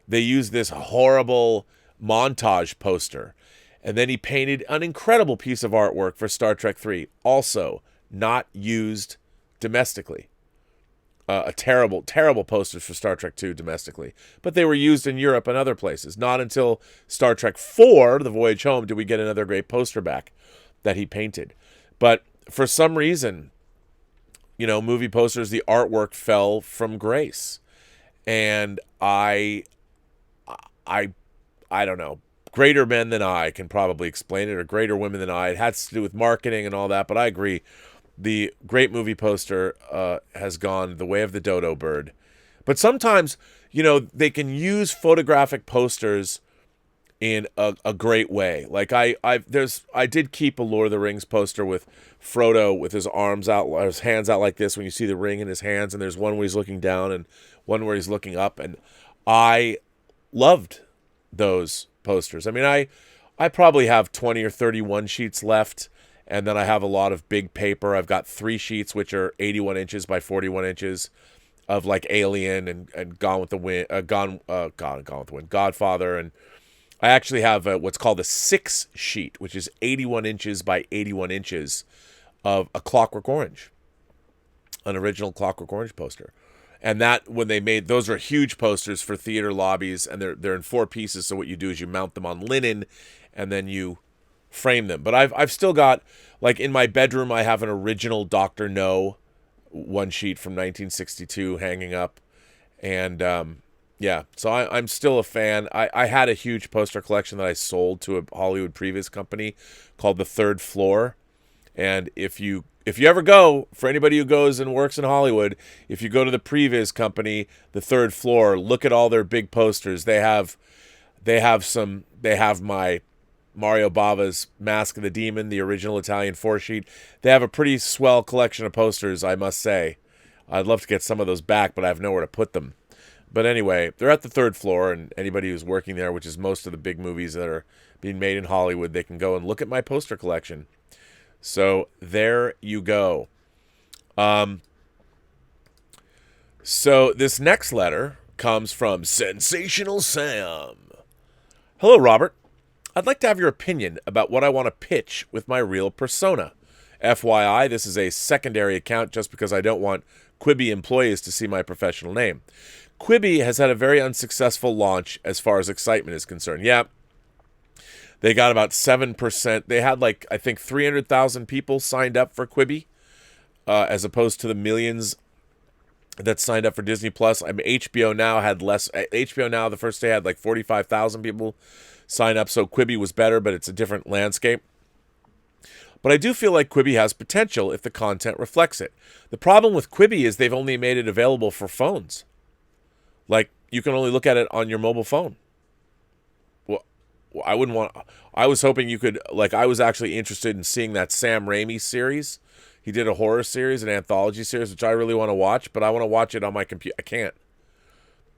They used this horrible montage poster. And then he painted an incredible piece of artwork for Star Trek 3, also not used domestically. A terrible, terrible posters for Star Trek 2 domestically. But they were used in Europe and other places. Not until Star Trek 4, The Voyage Home, did we get another great poster back that he painted. But for some reason, movie posters, the artwork fell from grace. And I don't know. Greater men than I can probably explain it, or greater women than I. It has to do with marketing and all that, but I agree. The great movie poster has gone the way of the dodo bird. But sometimes, they can use photographic posters in a great way. Like I did keep a Lord of the Rings poster with Frodo with his arms out, his hands out like this when you see the ring in his hands, and there's one where he's looking down and one where he's looking up, and I loved those posters. I mean, I probably have 20 or 31 sheets left. And then I have a lot of big paper. I've got 3 sheets, which are 81 inches by 41 inches of like Alien and Gone with the Wind, Gone with the Wind, Godfather. And I actually have what's called a 6 sheet, which is 81 inches by 81 inches of A Clockwork Orange, an original Clockwork Orange poster. And that, when they made, those are huge posters for theater lobbies, and they're in 4 pieces. So what you do is you mount them on linen, and then you frame them. But I've still got, like in my bedroom, I have an original Dr. No 1 sheet from 1962 hanging up. And so I'm still a fan. I had a huge poster collection that I sold to a Hollywood previous company called The Third Floor. And if you ever go, for anybody who goes and works in Hollywood, if you go to the previous company, The Third Floor, look at all their big posters. They have my Mario Bava's Mask of the Demon, the original Italian 4-sheet. They have a pretty swell collection of posters, I must say. I'd love to get some of those back, but I have nowhere to put them. But anyway, they're at the 3rd floor, and anybody who's working there, which is most of the big movies that are being made in Hollywood, they can go and look at my poster collection. So there you go. So this next letter comes from Sensational Sam. Hello, Robert. I'd like to have your opinion about what I want to pitch with my real persona. FYI, this is a secondary account just because I don't want Quibi employees to see my professional name. Quibi has had a very unsuccessful launch as far as excitement is concerned. Yeah, they got about 7%. They had I think 300,000 people signed up for Quibi, as opposed to the millions that signed up for Disney Plus. I mean, HBO Now had less. HBO Now the first day had 45,000 people sign up, so Quibi was better, but it's a different landscape. But I do feel like Quibi has potential if the content reflects it. The problem with Quibi is they've only made it available for phones. You can only look at it on your mobile phone. Well, I was hoping you could, I was actually interested in seeing that Sam Raimi series. He did a horror series, an anthology series, which I really want to watch, but I want to watch it on my computer. I can't.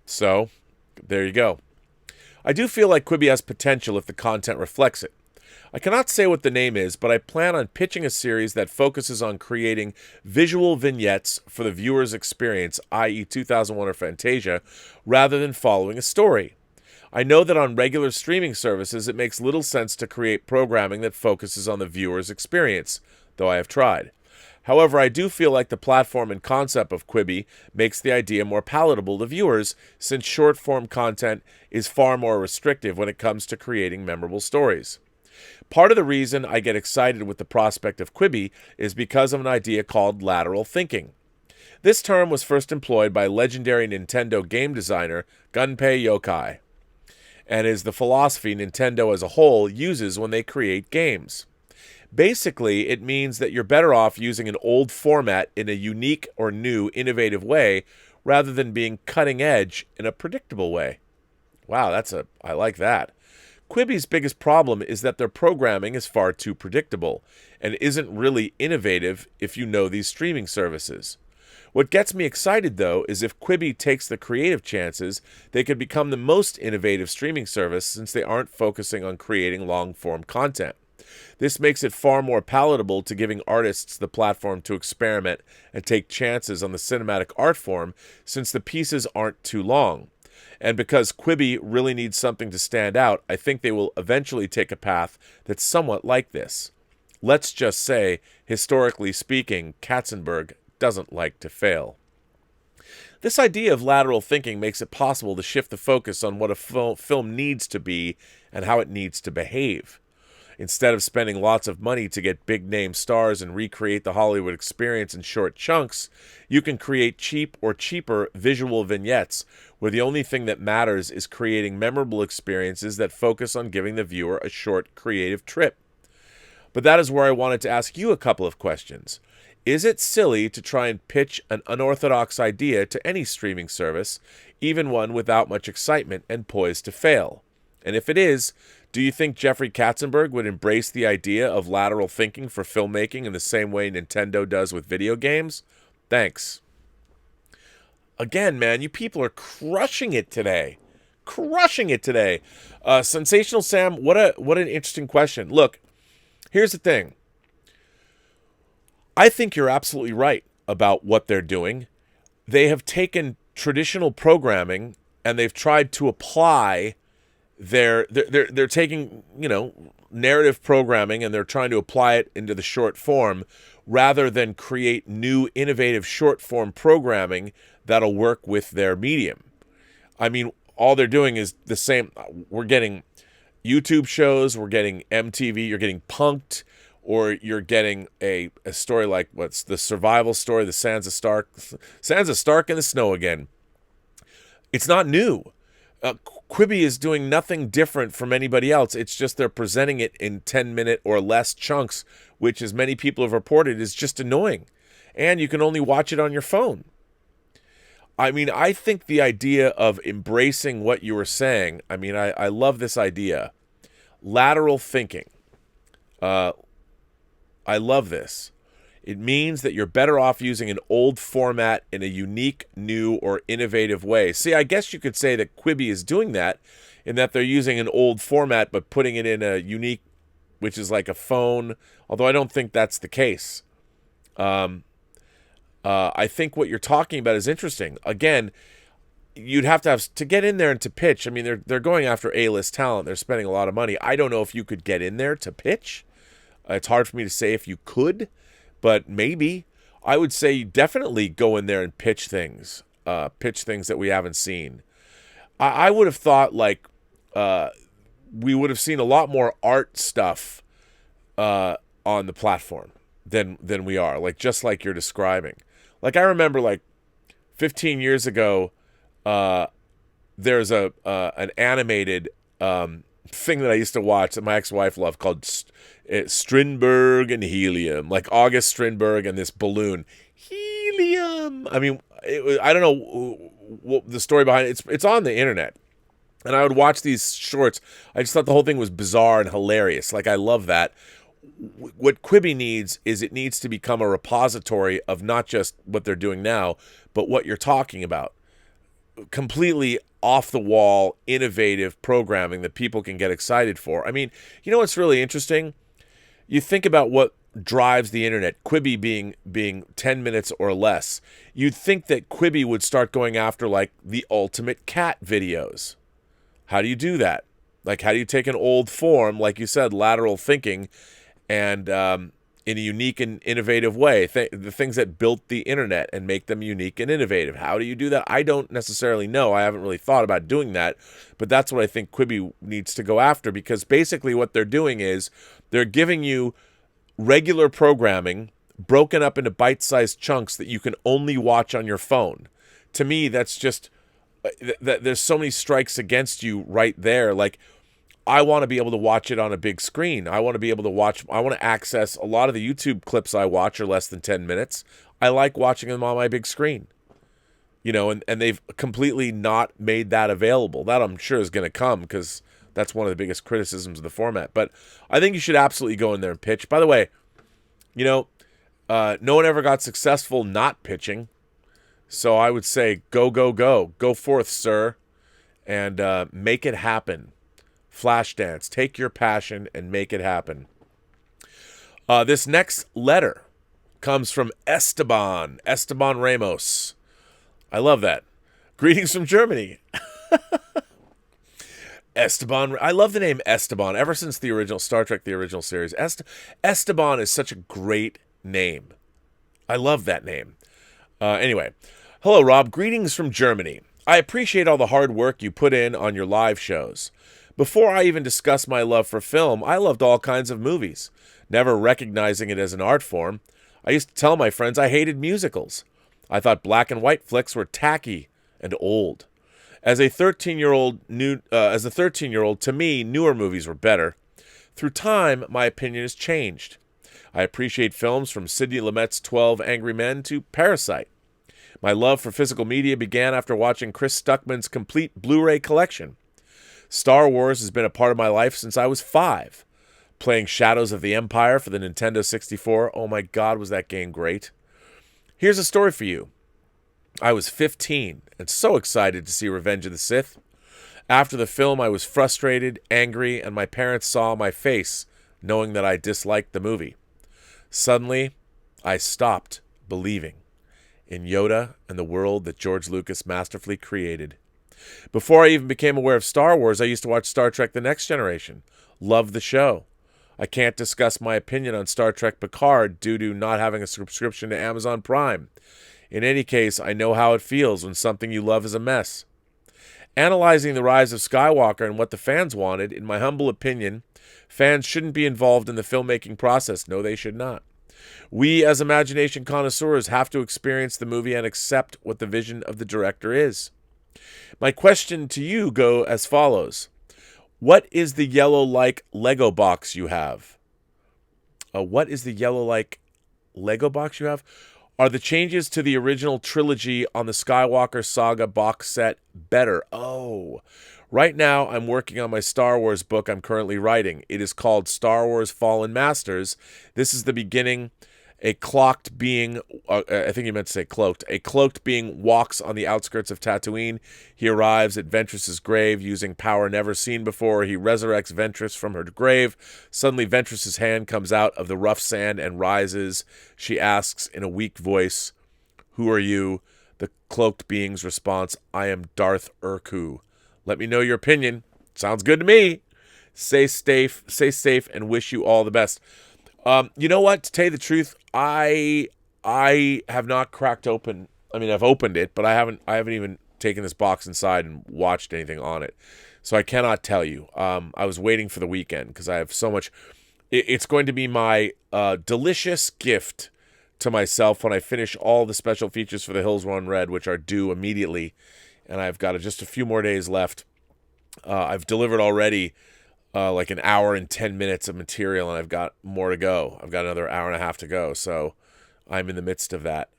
So, there you go. I do feel like Quibi has potential if the content reflects it. I cannot say what the name is, but I plan on pitching a series that focuses on creating visual vignettes for the viewer's experience, i.e. 2001 or Fantasia, rather than following a story. I know that on regular streaming services it makes little sense to create programming that focuses on the viewer's experience, though I have tried. However, I do feel like the platform and concept of Quibi makes the idea more palatable to viewers, since short-form content is far more restrictive when it comes to creating memorable stories. Part of the reason I get excited with the prospect of Quibi is because of an idea called lateral thinking. This term was first employed by legendary Nintendo game designer Gunpei Yokoi, and is the philosophy Nintendo as a whole uses when they create games. Basically, it means that you're better off using an old format in a unique or new, innovative way, rather than being cutting edge in a predictable way. Wow, I like that. Quibi's biggest problem is that their programming is far too predictable, and isn't really innovative if you know these streaming services. What gets me excited, though, is if Quibi takes the creative chances, they could become the most innovative streaming service, since they aren't focusing on creating long-form content. This makes it far more palatable to giving artists the platform to experiment and take chances on the cinematic art form, since the pieces aren't too long. And because Quibi really needs something to stand out, I think they will eventually take a path that's somewhat like this. Let's just say, historically speaking, Katzenberg doesn't like to fail. This idea of lateral thinking makes it possible to shift the focus on what a film needs to be and how it needs to behave. Instead of spending lots of money to get big-name stars and recreate the Hollywood experience in short chunks, you can create cheap or cheaper visual vignettes where the only thing that matters is creating memorable experiences that focus on giving the viewer a short creative trip. But that is where I wanted to ask you a couple of questions. Is it silly to try and pitch an unorthodox idea to any streaming service, even one without much excitement and poised to fail? And if it is, do you think Jeffrey Katzenberg would embrace the idea of lateral thinking for filmmaking in the same way Nintendo does with video games? Thanks. Again, man, you people are crushing it today. Crushing it today. Sensational Sam, what an interesting question. Look, here's the thing. I think you're absolutely right about what they're doing. They have taken traditional programming and they've tried to apply they're taking, narrative programming and they're trying to apply it into the short form rather than create new innovative short form programming that'll work with their medium. I mean, all they're doing is the same. We're getting YouTube shows, we're getting MTV, you're getting Punk'd, or you're getting a story like what's the survival story, the Sansa Stark in the snow again. It's not new. Quibi is doing nothing different from anybody else. It's just they're presenting it in 10-minute or less chunks, which, as many people have reported, is just annoying. And you can only watch it on your phone. I mean, I think the idea of embracing what you were saying, I love this idea. Lateral thinking. I love this. It means that you're better off using an old format in a unique, new, or innovative way. See, I guess you could say that Quibi is doing that in that they're using an old format but putting it in a unique, which is like a phone, although I don't think that's the case. I think what you're talking about is interesting. Again, you'd have to get in there and to pitch. I mean, they're going after A-list talent. They're spending a lot of money. I don't know if you could get in there to pitch. It's hard for me to say if you could, but maybe. I would say definitely go in there and pitch things that we haven't seen. I would have thought we would have seen a lot more art stuff on the platform than we are, just like you're describing. I remember 15 years ago, there's an animated thing that I used to watch that my ex-wife loved called Strindberg and Helium, August Strindberg and this balloon. Helium! I mean, I don't know what the story behind it. It's on the internet. And I would watch these shorts. I just thought the whole thing was bizarre and hilarious. I love that. What Quibi needs is it needs to become a repository of not just what they're doing now, but what you're talking about. Completely off-the-wall, innovative programming that people can get excited for. I mean, you know what's really interesting? You think about what drives the internet, Quibi being 10 minutes or less. You'd think that Quibi would start going after, the ultimate cat videos. How do you do that? How do you take an old form, like you said, lateral thinking, and in a unique and innovative way, the things that built the internet and make them unique and innovative. How do you do that? I don't necessarily know. I haven't really thought about doing that, but that's what I think Quibi needs to go after, because basically what they're doing is they're giving you regular programming broken up into bite-sized chunks that you can only watch on your phone. To me, that's just that there's so many strikes against you right there. I want to be able to watch it on a big screen. I want to access a lot of the YouTube clips I watch are less than 10 minutes. I like watching them on my big screen. And they've completely not made that available. That I'm sure is going to come, because that's one of the biggest criticisms of the format. But I think you should absolutely go in there and pitch. By the way, no one ever got successful not pitching. So I would say go, go, go. Go forth, sir, and make it happen. Flashdance. Take your passion and make it happen. This next letter comes from Esteban Ramos. I love that. Greetings from Germany. Esteban. I love the name Esteban ever since the original Star Trek, the original series. Esteban is such a great name. I love that name. Anyway, hello, Rob. Greetings from Germany. I appreciate all the hard work you put in on your live shows. Before I even discuss my love for film, I loved all kinds of movies, never recognizing it as an art form. I used to tell my friends I hated musicals. I thought black and white flicks were tacky and old. As a 13-year-old, to me, newer movies were better. Through time, my opinion has changed. I appreciate films from Sidney Lumet's 12 Angry Men to Parasite. My love for physical media began after watching Chris Stuckman's complete Blu-ray collection. Star Wars has been a part of my life since I was 5. Playing Shadows of the Empire for the Nintendo 64. Oh my God, was that game great. Here's a story for you. I was 15 and so excited to see Revenge of the Sith. After the film, I was frustrated, angry, and my parents saw my face, knowing that I disliked the movie. Suddenly, I stopped believing in Yoda and the world that George Lucas masterfully created. Before I even became aware of Star Wars, I used to watch Star Trek The Next Generation. Loved the show. I can't discuss my opinion on Star Trek Picard due to not having a subscription to Amazon Prime. In any case, I know how it feels when something you love is a mess. Analyzing the rise of Skywalker and what the fans wanted, in my humble opinion, fans shouldn't be involved in the filmmaking process. No, they should not. We, as imagination connoisseurs, have to experience the movie and accept what the vision of the director is. My question to you go as follows. What is the yellow-like Lego box you have? What is the yellow-like Lego box you have? Are the changes to the original trilogy on the Skywalker Saga box set better? Oh, right now I'm working on my Star Wars book I'm currently writing. It is called Star Wars Fallen Masters. This is the beginning. A cloaked being, I think he meant to say cloaked. A cloaked being walks on the outskirts of Tatooine. He arrives at Ventress's grave using power never seen before. He resurrects Ventress from her grave. Suddenly, Ventress's hand comes out of the rough sand and rises. She asks in a weak voice, "Who are you?" The cloaked being's response, "I am Darth Urku. Let me know your opinion." Sounds good to me. Stay safe, and wish you all the best. You know what? To tell you the truth, I have not cracked open. I mean, I've opened it, but I haven't even taken this box inside and watched anything on it. So I cannot tell you. I was waiting for the weekend because I have so much. It's going to be my delicious gift to myself when I finish all the special features for The Hills Run Red, which are due immediately, and I've got just a few more days left. I've delivered already. Like an hour and 10 minutes of material, and I've got more to go. I've got another hour and a half to go, so I'm in the midst of that.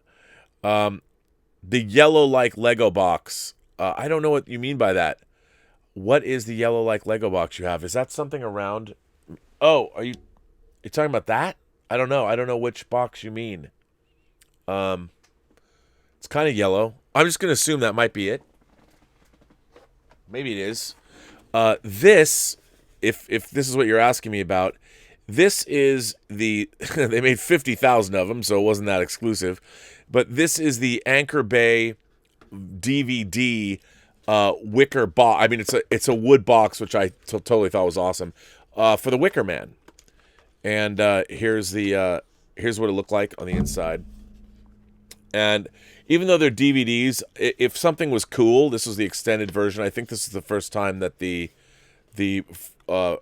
The yellow-like Lego box. I don't know what you mean by that. What is the yellow-like Lego box you have? Is that something around? Oh, are you talking about that? I don't know. I don't know which box you mean. It's kind of yellow. I'm just going to assume that might be it. Maybe it is. This... If this is what you're asking me about, this is the they made 50,000 of them, so it wasn't that exclusive. But this is the Anchor Bay DVD wicker box. I mean, it's a wood box, which I totally thought was awesome for the Wicker Man. And here's what it looked like on the inside. And even though they're DVDs, if something was cool, this was the extended version. I think this is the first time that the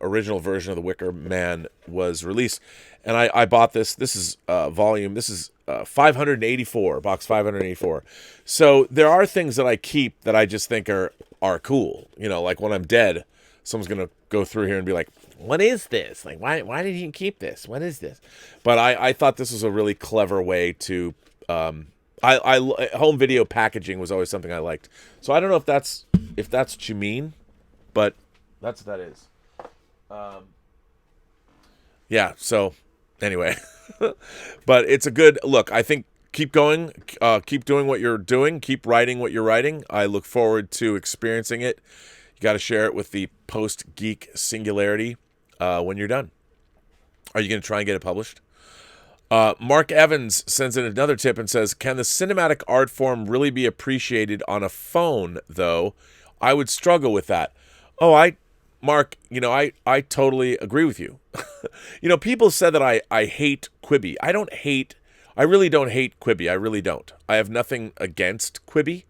original version of the Wicker Man was released, and I bought this. This is volume. This is 584, box 584. So there are things that I keep that I just think are cool. You know, like when I'm dead, someone's gonna go through here and be like, "What is this? Like, why did you keep this? What is this?" But I thought this was a really clever way to. Home video packaging was always something I liked. So I don't know if that's what you mean, but that's what that is. Yeah, so anyway. But it's a good look. I think keep going, keep doing what you're doing, keep writing what you're writing. I look forward to experiencing it. You got to share it with the Post-Geek Singularity when you're done. Are you going to try and get it published? Mark Evans sends in another tip and says, can the cinematic art form really be appreciated on a phone, though? I would struggle with that. Mark, I totally agree with you. People said that I hate Quibi. I really don't hate Quibi. I really don't. I have nothing against Quibi.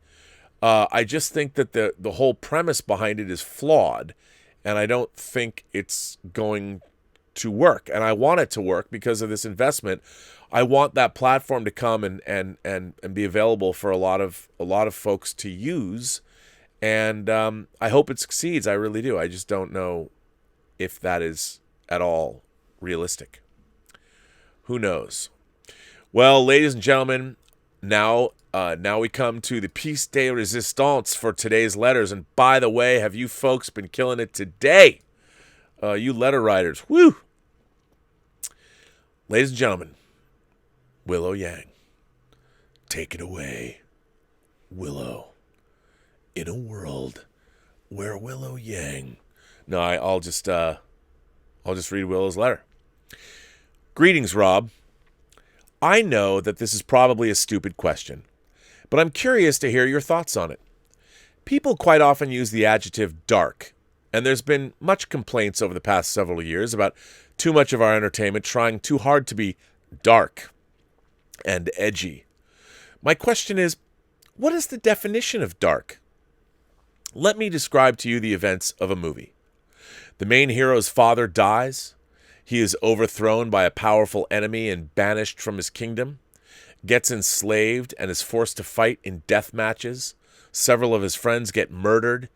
I just think that the whole premise behind it is flawed, and I don't think it's going to work. And I want it to work because of this investment. I want that platform to come and be available for a lot of folks to use. And I hope it succeeds. I really do. I just don't know if that is at all realistic. Who knows? Well, ladies and gentlemen, now we come to the piece de resistance for today's letters. And by the way, have you folks been killing it today? You letter writers. Woo! Ladies and gentlemen, Willow Yang. Take it away, Willow. In a world where Willow Yang. No, I'll just read Willow's letter. Greetings, Rob. I know that this is probably a stupid question, but I'm curious to hear your thoughts on it. People quite often use the adjective dark, and there's been much complaints over the past several years about too much of our entertainment trying too hard to be dark and edgy. My question is, what is the definition of dark? Let me describe to you the events of a movie. The main hero's father dies. He is overthrown by a powerful enemy and banished from his kingdom, gets enslaved and is forced to fight in death matches. Several of his friends get murdered.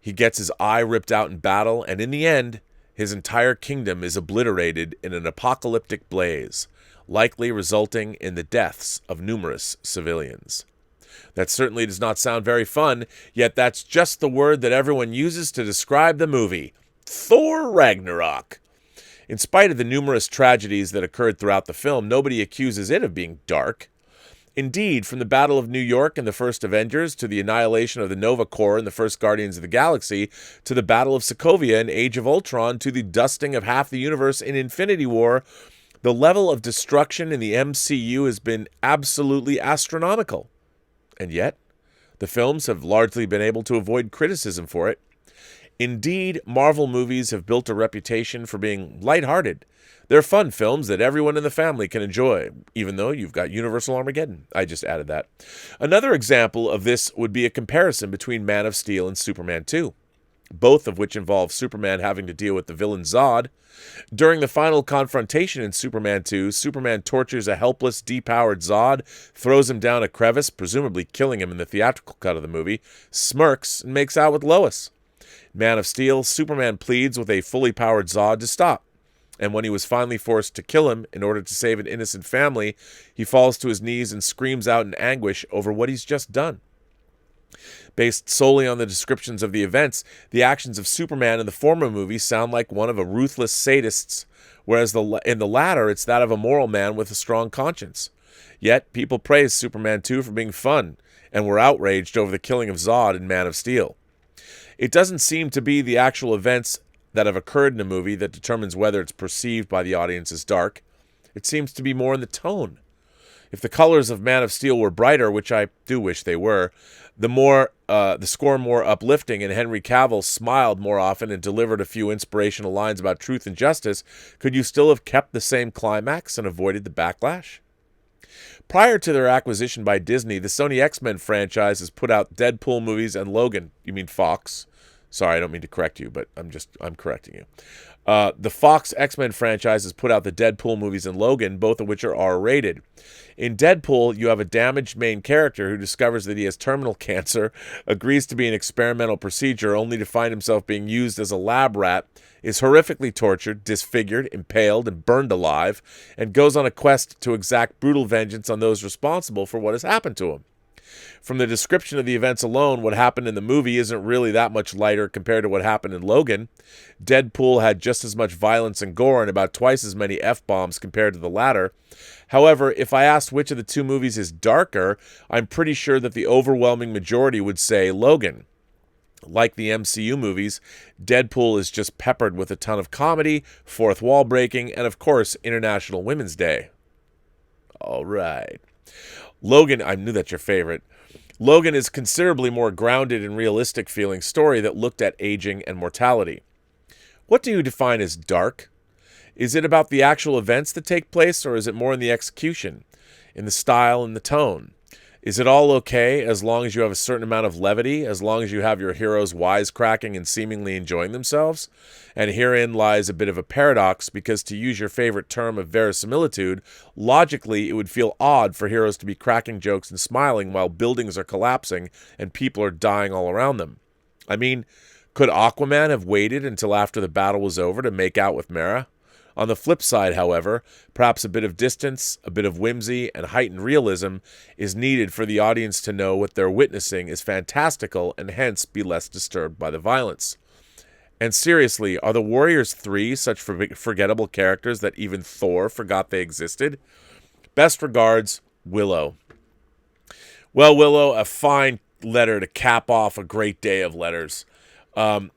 He gets his eye ripped out in battle, and in the end, his entire kingdom is obliterated in an apocalyptic blaze, likely resulting in the deaths of numerous civilians. That certainly does not sound very fun, yet that's just the word that everyone uses to describe the movie, Thor Ragnarok. In spite of the numerous tragedies that occurred throughout the film, nobody accuses it of being dark. Indeed, from the Battle of New York in the first Avengers, to the annihilation of the Nova Corps in the first Guardians of the Galaxy, to the Battle of Sokovia in Age of Ultron, to the dusting of half the universe in Infinity War, the level of destruction in the MCU has been absolutely astronomical. And yet, the films have largely been able to avoid criticism for it. Indeed, Marvel movies have built a reputation for being lighthearted. They're fun films that everyone in the family can enjoy, even though you've got Universal Armageddon. I just added that. Another example of this would be a comparison between Man of Steel and Superman 2, both of which involve Superman having to deal with the villain Zod. During the final confrontation in Superman 2, Superman tortures a helpless, depowered Zod, throws him down a crevice, presumably killing him in the theatrical cut of the movie, smirks, and makes out with Lois. Man of Steel, Superman pleads with a fully powered Zod to stop. And when he was finally forced to kill him in order to save an innocent family, he falls to his knees and screams out in anguish over what he's just done. Based solely on the descriptions of the events, the actions of Superman in the former movie sound like one of a ruthless sadist's, whereas in the latter, it's that of a moral man with a strong conscience. Yet, people praise Superman 2 for being fun, and were outraged over the killing of Zod in Man of Steel. It doesn't seem to be the actual events that have occurred in a movie that determines whether it's perceived by the audience as dark. It seems to be more in the tone. If the colors of Man of Steel were brighter, which I do wish they were, the score more uplifting and Henry Cavill smiled more often and delivered a few inspirational lines about truth and justice, could you still have kept the same climax and avoided the backlash? Prior to their acquisition by Disney, the Sony X-Men franchise has put out Deadpool movies and Logan. You mean Fox? Sorry, I don't mean to correct you, but I'm correcting you. The Fox X-Men franchise has put out the Deadpool movies and Logan, both of which are R-rated. In Deadpool, you have a damaged main character who discovers that he has terminal cancer, agrees to be an experimental procedure only to find himself being used as a lab rat, is horrifically tortured, disfigured, impaled, and burned alive, and goes on a quest to exact brutal vengeance on those responsible for what has happened to him. From the description of the events alone, what happened in the movie isn't really that much lighter compared to what happened in Logan. Deadpool had just as much violence and gore and about twice as many F-bombs compared to the latter. However, if I asked which of the two movies is darker, I'm pretty sure that the overwhelming majority would say Logan. Like the MCU movies, Deadpool is just peppered with a ton of comedy, fourth wall breaking, and of course, International Women's Day. All right. Logan, I knew that's your favorite. Logan is considerably more grounded and realistic feeling story that looked at aging and mortality. What do you define as dark? Is it about the actual events that take place, or is it more in the execution, in the style and the tone? Is it all okay as long as you have a certain amount of levity, as long as you have your heroes wisecracking and seemingly enjoying themselves? And herein lies a bit of a paradox, because to use your favorite term of verisimilitude, logically it would feel odd for heroes to be cracking jokes and smiling while buildings are collapsing and people are dying all around them. I mean, could Aquaman have waited until after the battle was over to make out with Mera? On the flip side, however, perhaps a bit of distance, a bit of whimsy, and heightened realism is needed for the audience to know what they're witnessing is fantastical and hence be less disturbed by the violence. And seriously, are the Warriors 3 such forgettable characters that even Thor forgot they existed? Best regards, Willow. Well, Willow, a fine letter to cap off a great day of letters. What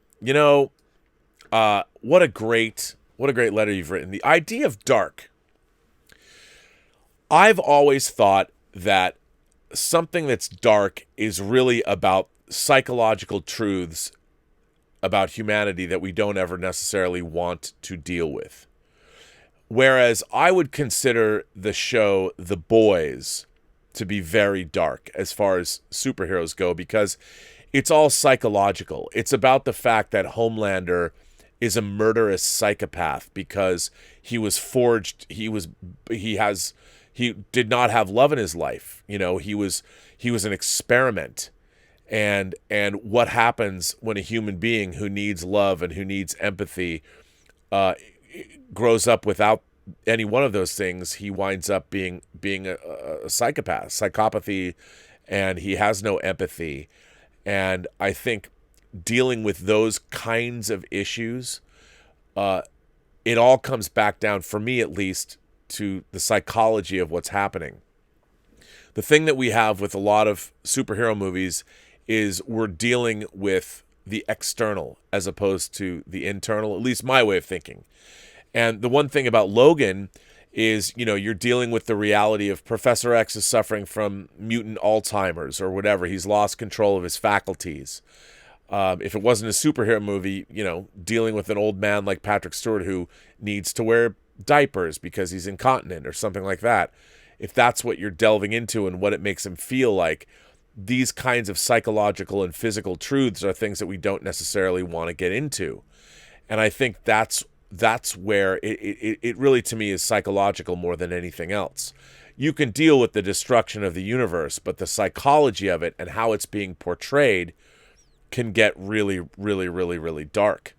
a great letter you've written. The idea of dark. I've always thought that something that's dark is really about psychological truths about humanity that we don't ever necessarily want to deal with. Whereas I would consider the show The Boys to be very dark as far as superheroes go, because it's all psychological. It's about the fact that Homelander is a murderous psychopath because he was forged. He did not have love in his life. He was an experiment. And what happens when a human being who needs love and who needs empathy grows up without any one of those things? He winds up being a psychopath, psychopathy, and he has no empathy. And I think dealing with those kinds of issues, it all comes back down, for me at least, to the psychology of what's happening. The thing that we have with a lot of superhero movies is we're dealing with the external as opposed to the internal, at least my way of thinking. And the one thing about Logan is, you're dealing with the reality of Professor X is suffering from mutant Alzheimer's or whatever. He's lost control of his faculties. If it wasn't a superhero movie, dealing with an old man like Patrick Stewart who needs to wear diapers because he's incontinent or something like that. If that's what you're delving into and what it makes him feel like, these kinds of psychological and physical truths are things that we don't necessarily want to get into. And I think that's where it really, to me, is psychological more than anything else. You can deal with the destruction of the universe, but the psychology of it and how it's being portrayed can get really, really, really, really dark.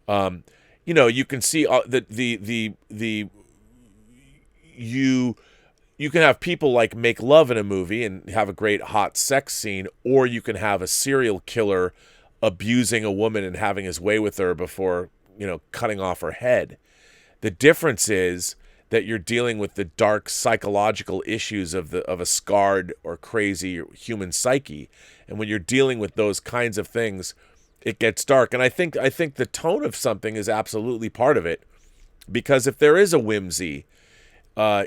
You can see you can have people like make love in a movie and have a great hot sex scene, or you can have a serial killer abusing a woman and having his way with her before, cutting off her head. The difference is that you're dealing with the dark psychological issues of a scarred or crazy human psyche. And when you're dealing with those kinds of things, it gets dark. And I think the tone of something is absolutely part of it, because if there is a whimsy,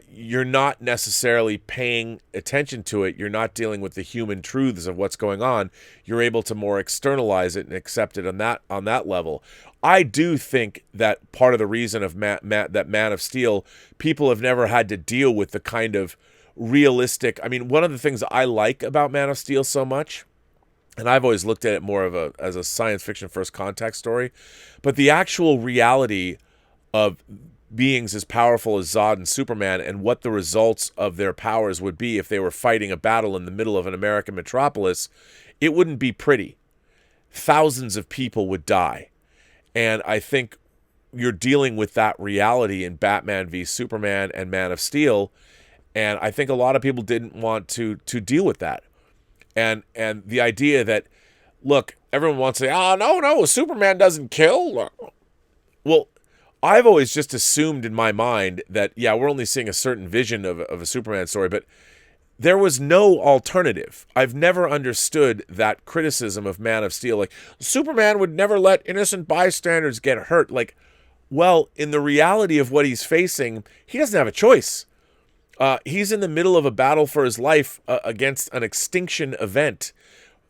you're not necessarily paying attention to it. You're not dealing with the human truths of what's going on. You're able to more externalize it and accept it on that level. I do think that part of the reason of that Man of Steel, people have never had to deal with the kind of realistic. I mean, one of the things I like about Man of Steel so much, and I've always looked at it more as a science fiction first contact story, but the actual reality of beings as powerful as Zod and Superman and what the results of their powers would be if they were fighting a battle in the middle of an American metropolis, it wouldn't be pretty. Thousands of people would die. And I think you're dealing with that reality in Batman v Superman and Man of Steel, and I think a lot of people didn't want to deal with that. And the idea that, look, everyone wants to say, oh, no, Superman doesn't kill. Well, I've always just assumed in my mind that, yeah, we're only seeing a certain vision of a Superman story, but there was no alternative. I've never understood that criticism of Man of Steel. Like, Superman would never let innocent bystanders get hurt. Like, well, in the reality of what he's facing, he doesn't have a choice. He's in the middle of a battle for his life against an extinction event.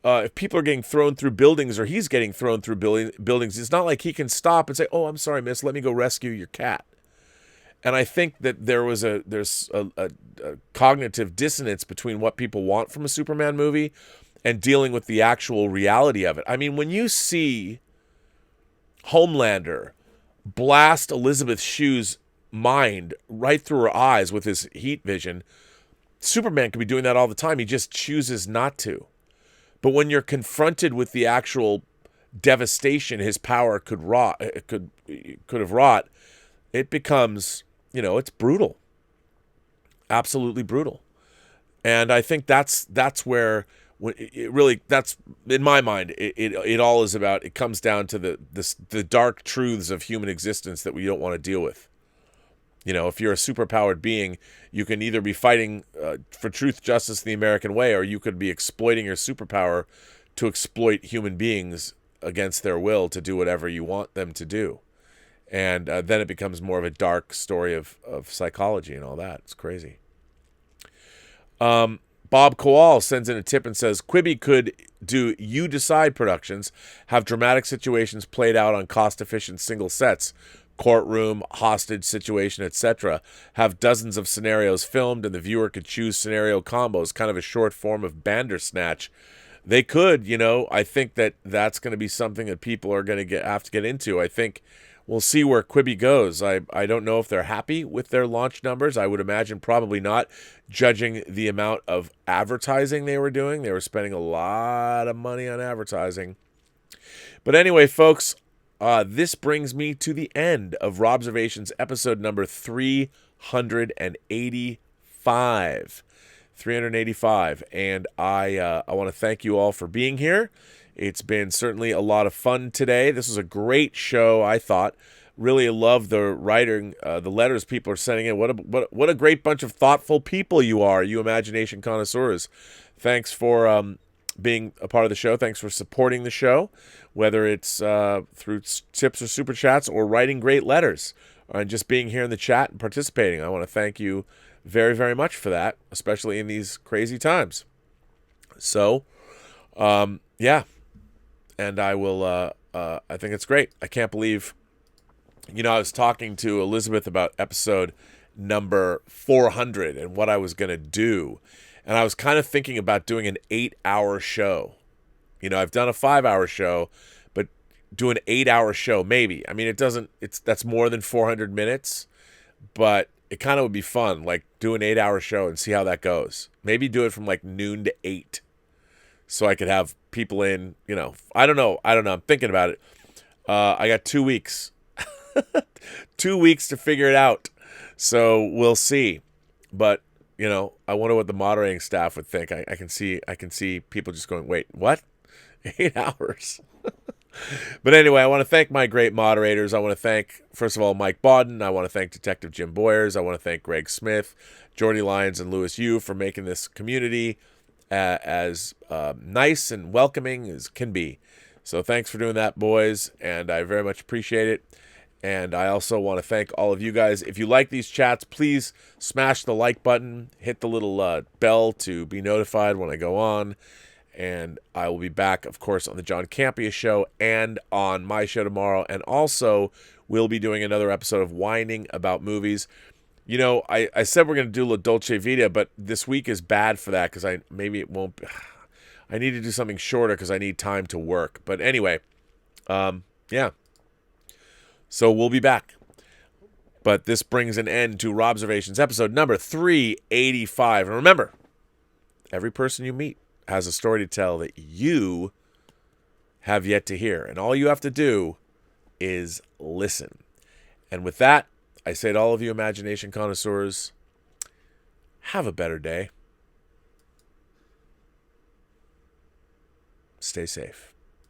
If people are getting thrown through buildings or he's getting thrown through buildings, it's not like he can stop and say, "Oh, I'm sorry, miss, let me go rescue your cat." And I think that there's a cognitive dissonance between what people want from a Superman movie and dealing with the actual reality of it. I mean, when you see Homelander blast Elizabeth Shue's mind right through her eyes with his heat vision, Superman could be doing that all the time. He just chooses not to. But when you're confronted with the actual devastation his power could have wrought, it becomes, it's brutal. Absolutely brutal. And I think that's where that's in my mind it all is about. It comes down to the dark truths of human existence that we don't want to deal with. If you're a superpowered being, you can either be fighting for truth, justice, the American way, or you could be exploiting your superpower to exploit human beings against their will to do whatever you want them to do. And then it becomes more of a dark story of psychology and all that. It's crazy. Bob Kowal sends in a tip and says, Quibi could do You Decide productions, have dramatic situations played out on cost-efficient single sets, courtroom, hostage situation, etc. Have dozens of scenarios filmed, and the viewer could choose scenario combos, kind of a short form of Bandersnatch. They could, I think that's going to be something that people are going to have to get into. I think we'll see where Quibi goes. I don't know if they're happy with their launch numbers. I would imagine probably not, judging the amount of advertising they were doing. They were spending a lot of money on advertising. But anyway, folks, this brings me to the end of Robservations episode number 385. 385. And I want to thank you all for being here. It's been certainly a lot of fun today. This was a great show, I thought. Really love the writing, the letters people are sending in. What a great bunch of thoughtful people you are, you imagination connoisseurs. Thanks for being a part of the show. Thanks for supporting the show, whether it's through tips or super chats or writing great letters and just being here in the chat and participating. I want to thank you very, very much for that, especially in these crazy times. So, yeah. And I will, I think it's great. I can't believe, I was talking to Elizabeth about episode number 400 and what I was going to do. And I was kind of thinking about doing an 8-hour show. I've done a 5-hour show, but do an 8-hour show, maybe. I mean, that's more than 400 minutes, but it kind of would be fun, like do an 8-hour show and see how that goes. Maybe do it from like noon to 8. So I could have people in, I don't know. I'm thinking about it. I got 2 weeks. 2 weeks to figure it out. So we'll see. But, I wonder what the moderating staff would think. I can see people just going, wait, what? 8 hours? But anyway, I want to thank my great moderators. I want to thank, first of all, Mike Bodden. I want to thank Detective Jim Boyers. I want to thank Greg Smith, Jordy Lyons, and Louis Yu for making this community as nice and welcoming as can be. So thanks for doing that, boys, and I very much appreciate it. And I also want to thank all of you guys. If you like these chats, please smash the like button, hit the little bell to be notified when I go on. And I will be back, of course, on the John Campea show and on my show tomorrow. And also, we'll be doing another episode of Whining About Movies. I said we're going to do La Dolce Vita, but this week is bad for that because maybe it won't. I need to do something shorter because I need time to work. But anyway, yeah. So we'll be back. But this brings an end to Robservations episode number 385. And remember, every person you meet has a story to tell that you have yet to hear. And all you have to do is listen. And with that, I say to all of you imagination connoisseurs, have a better day. Stay safe.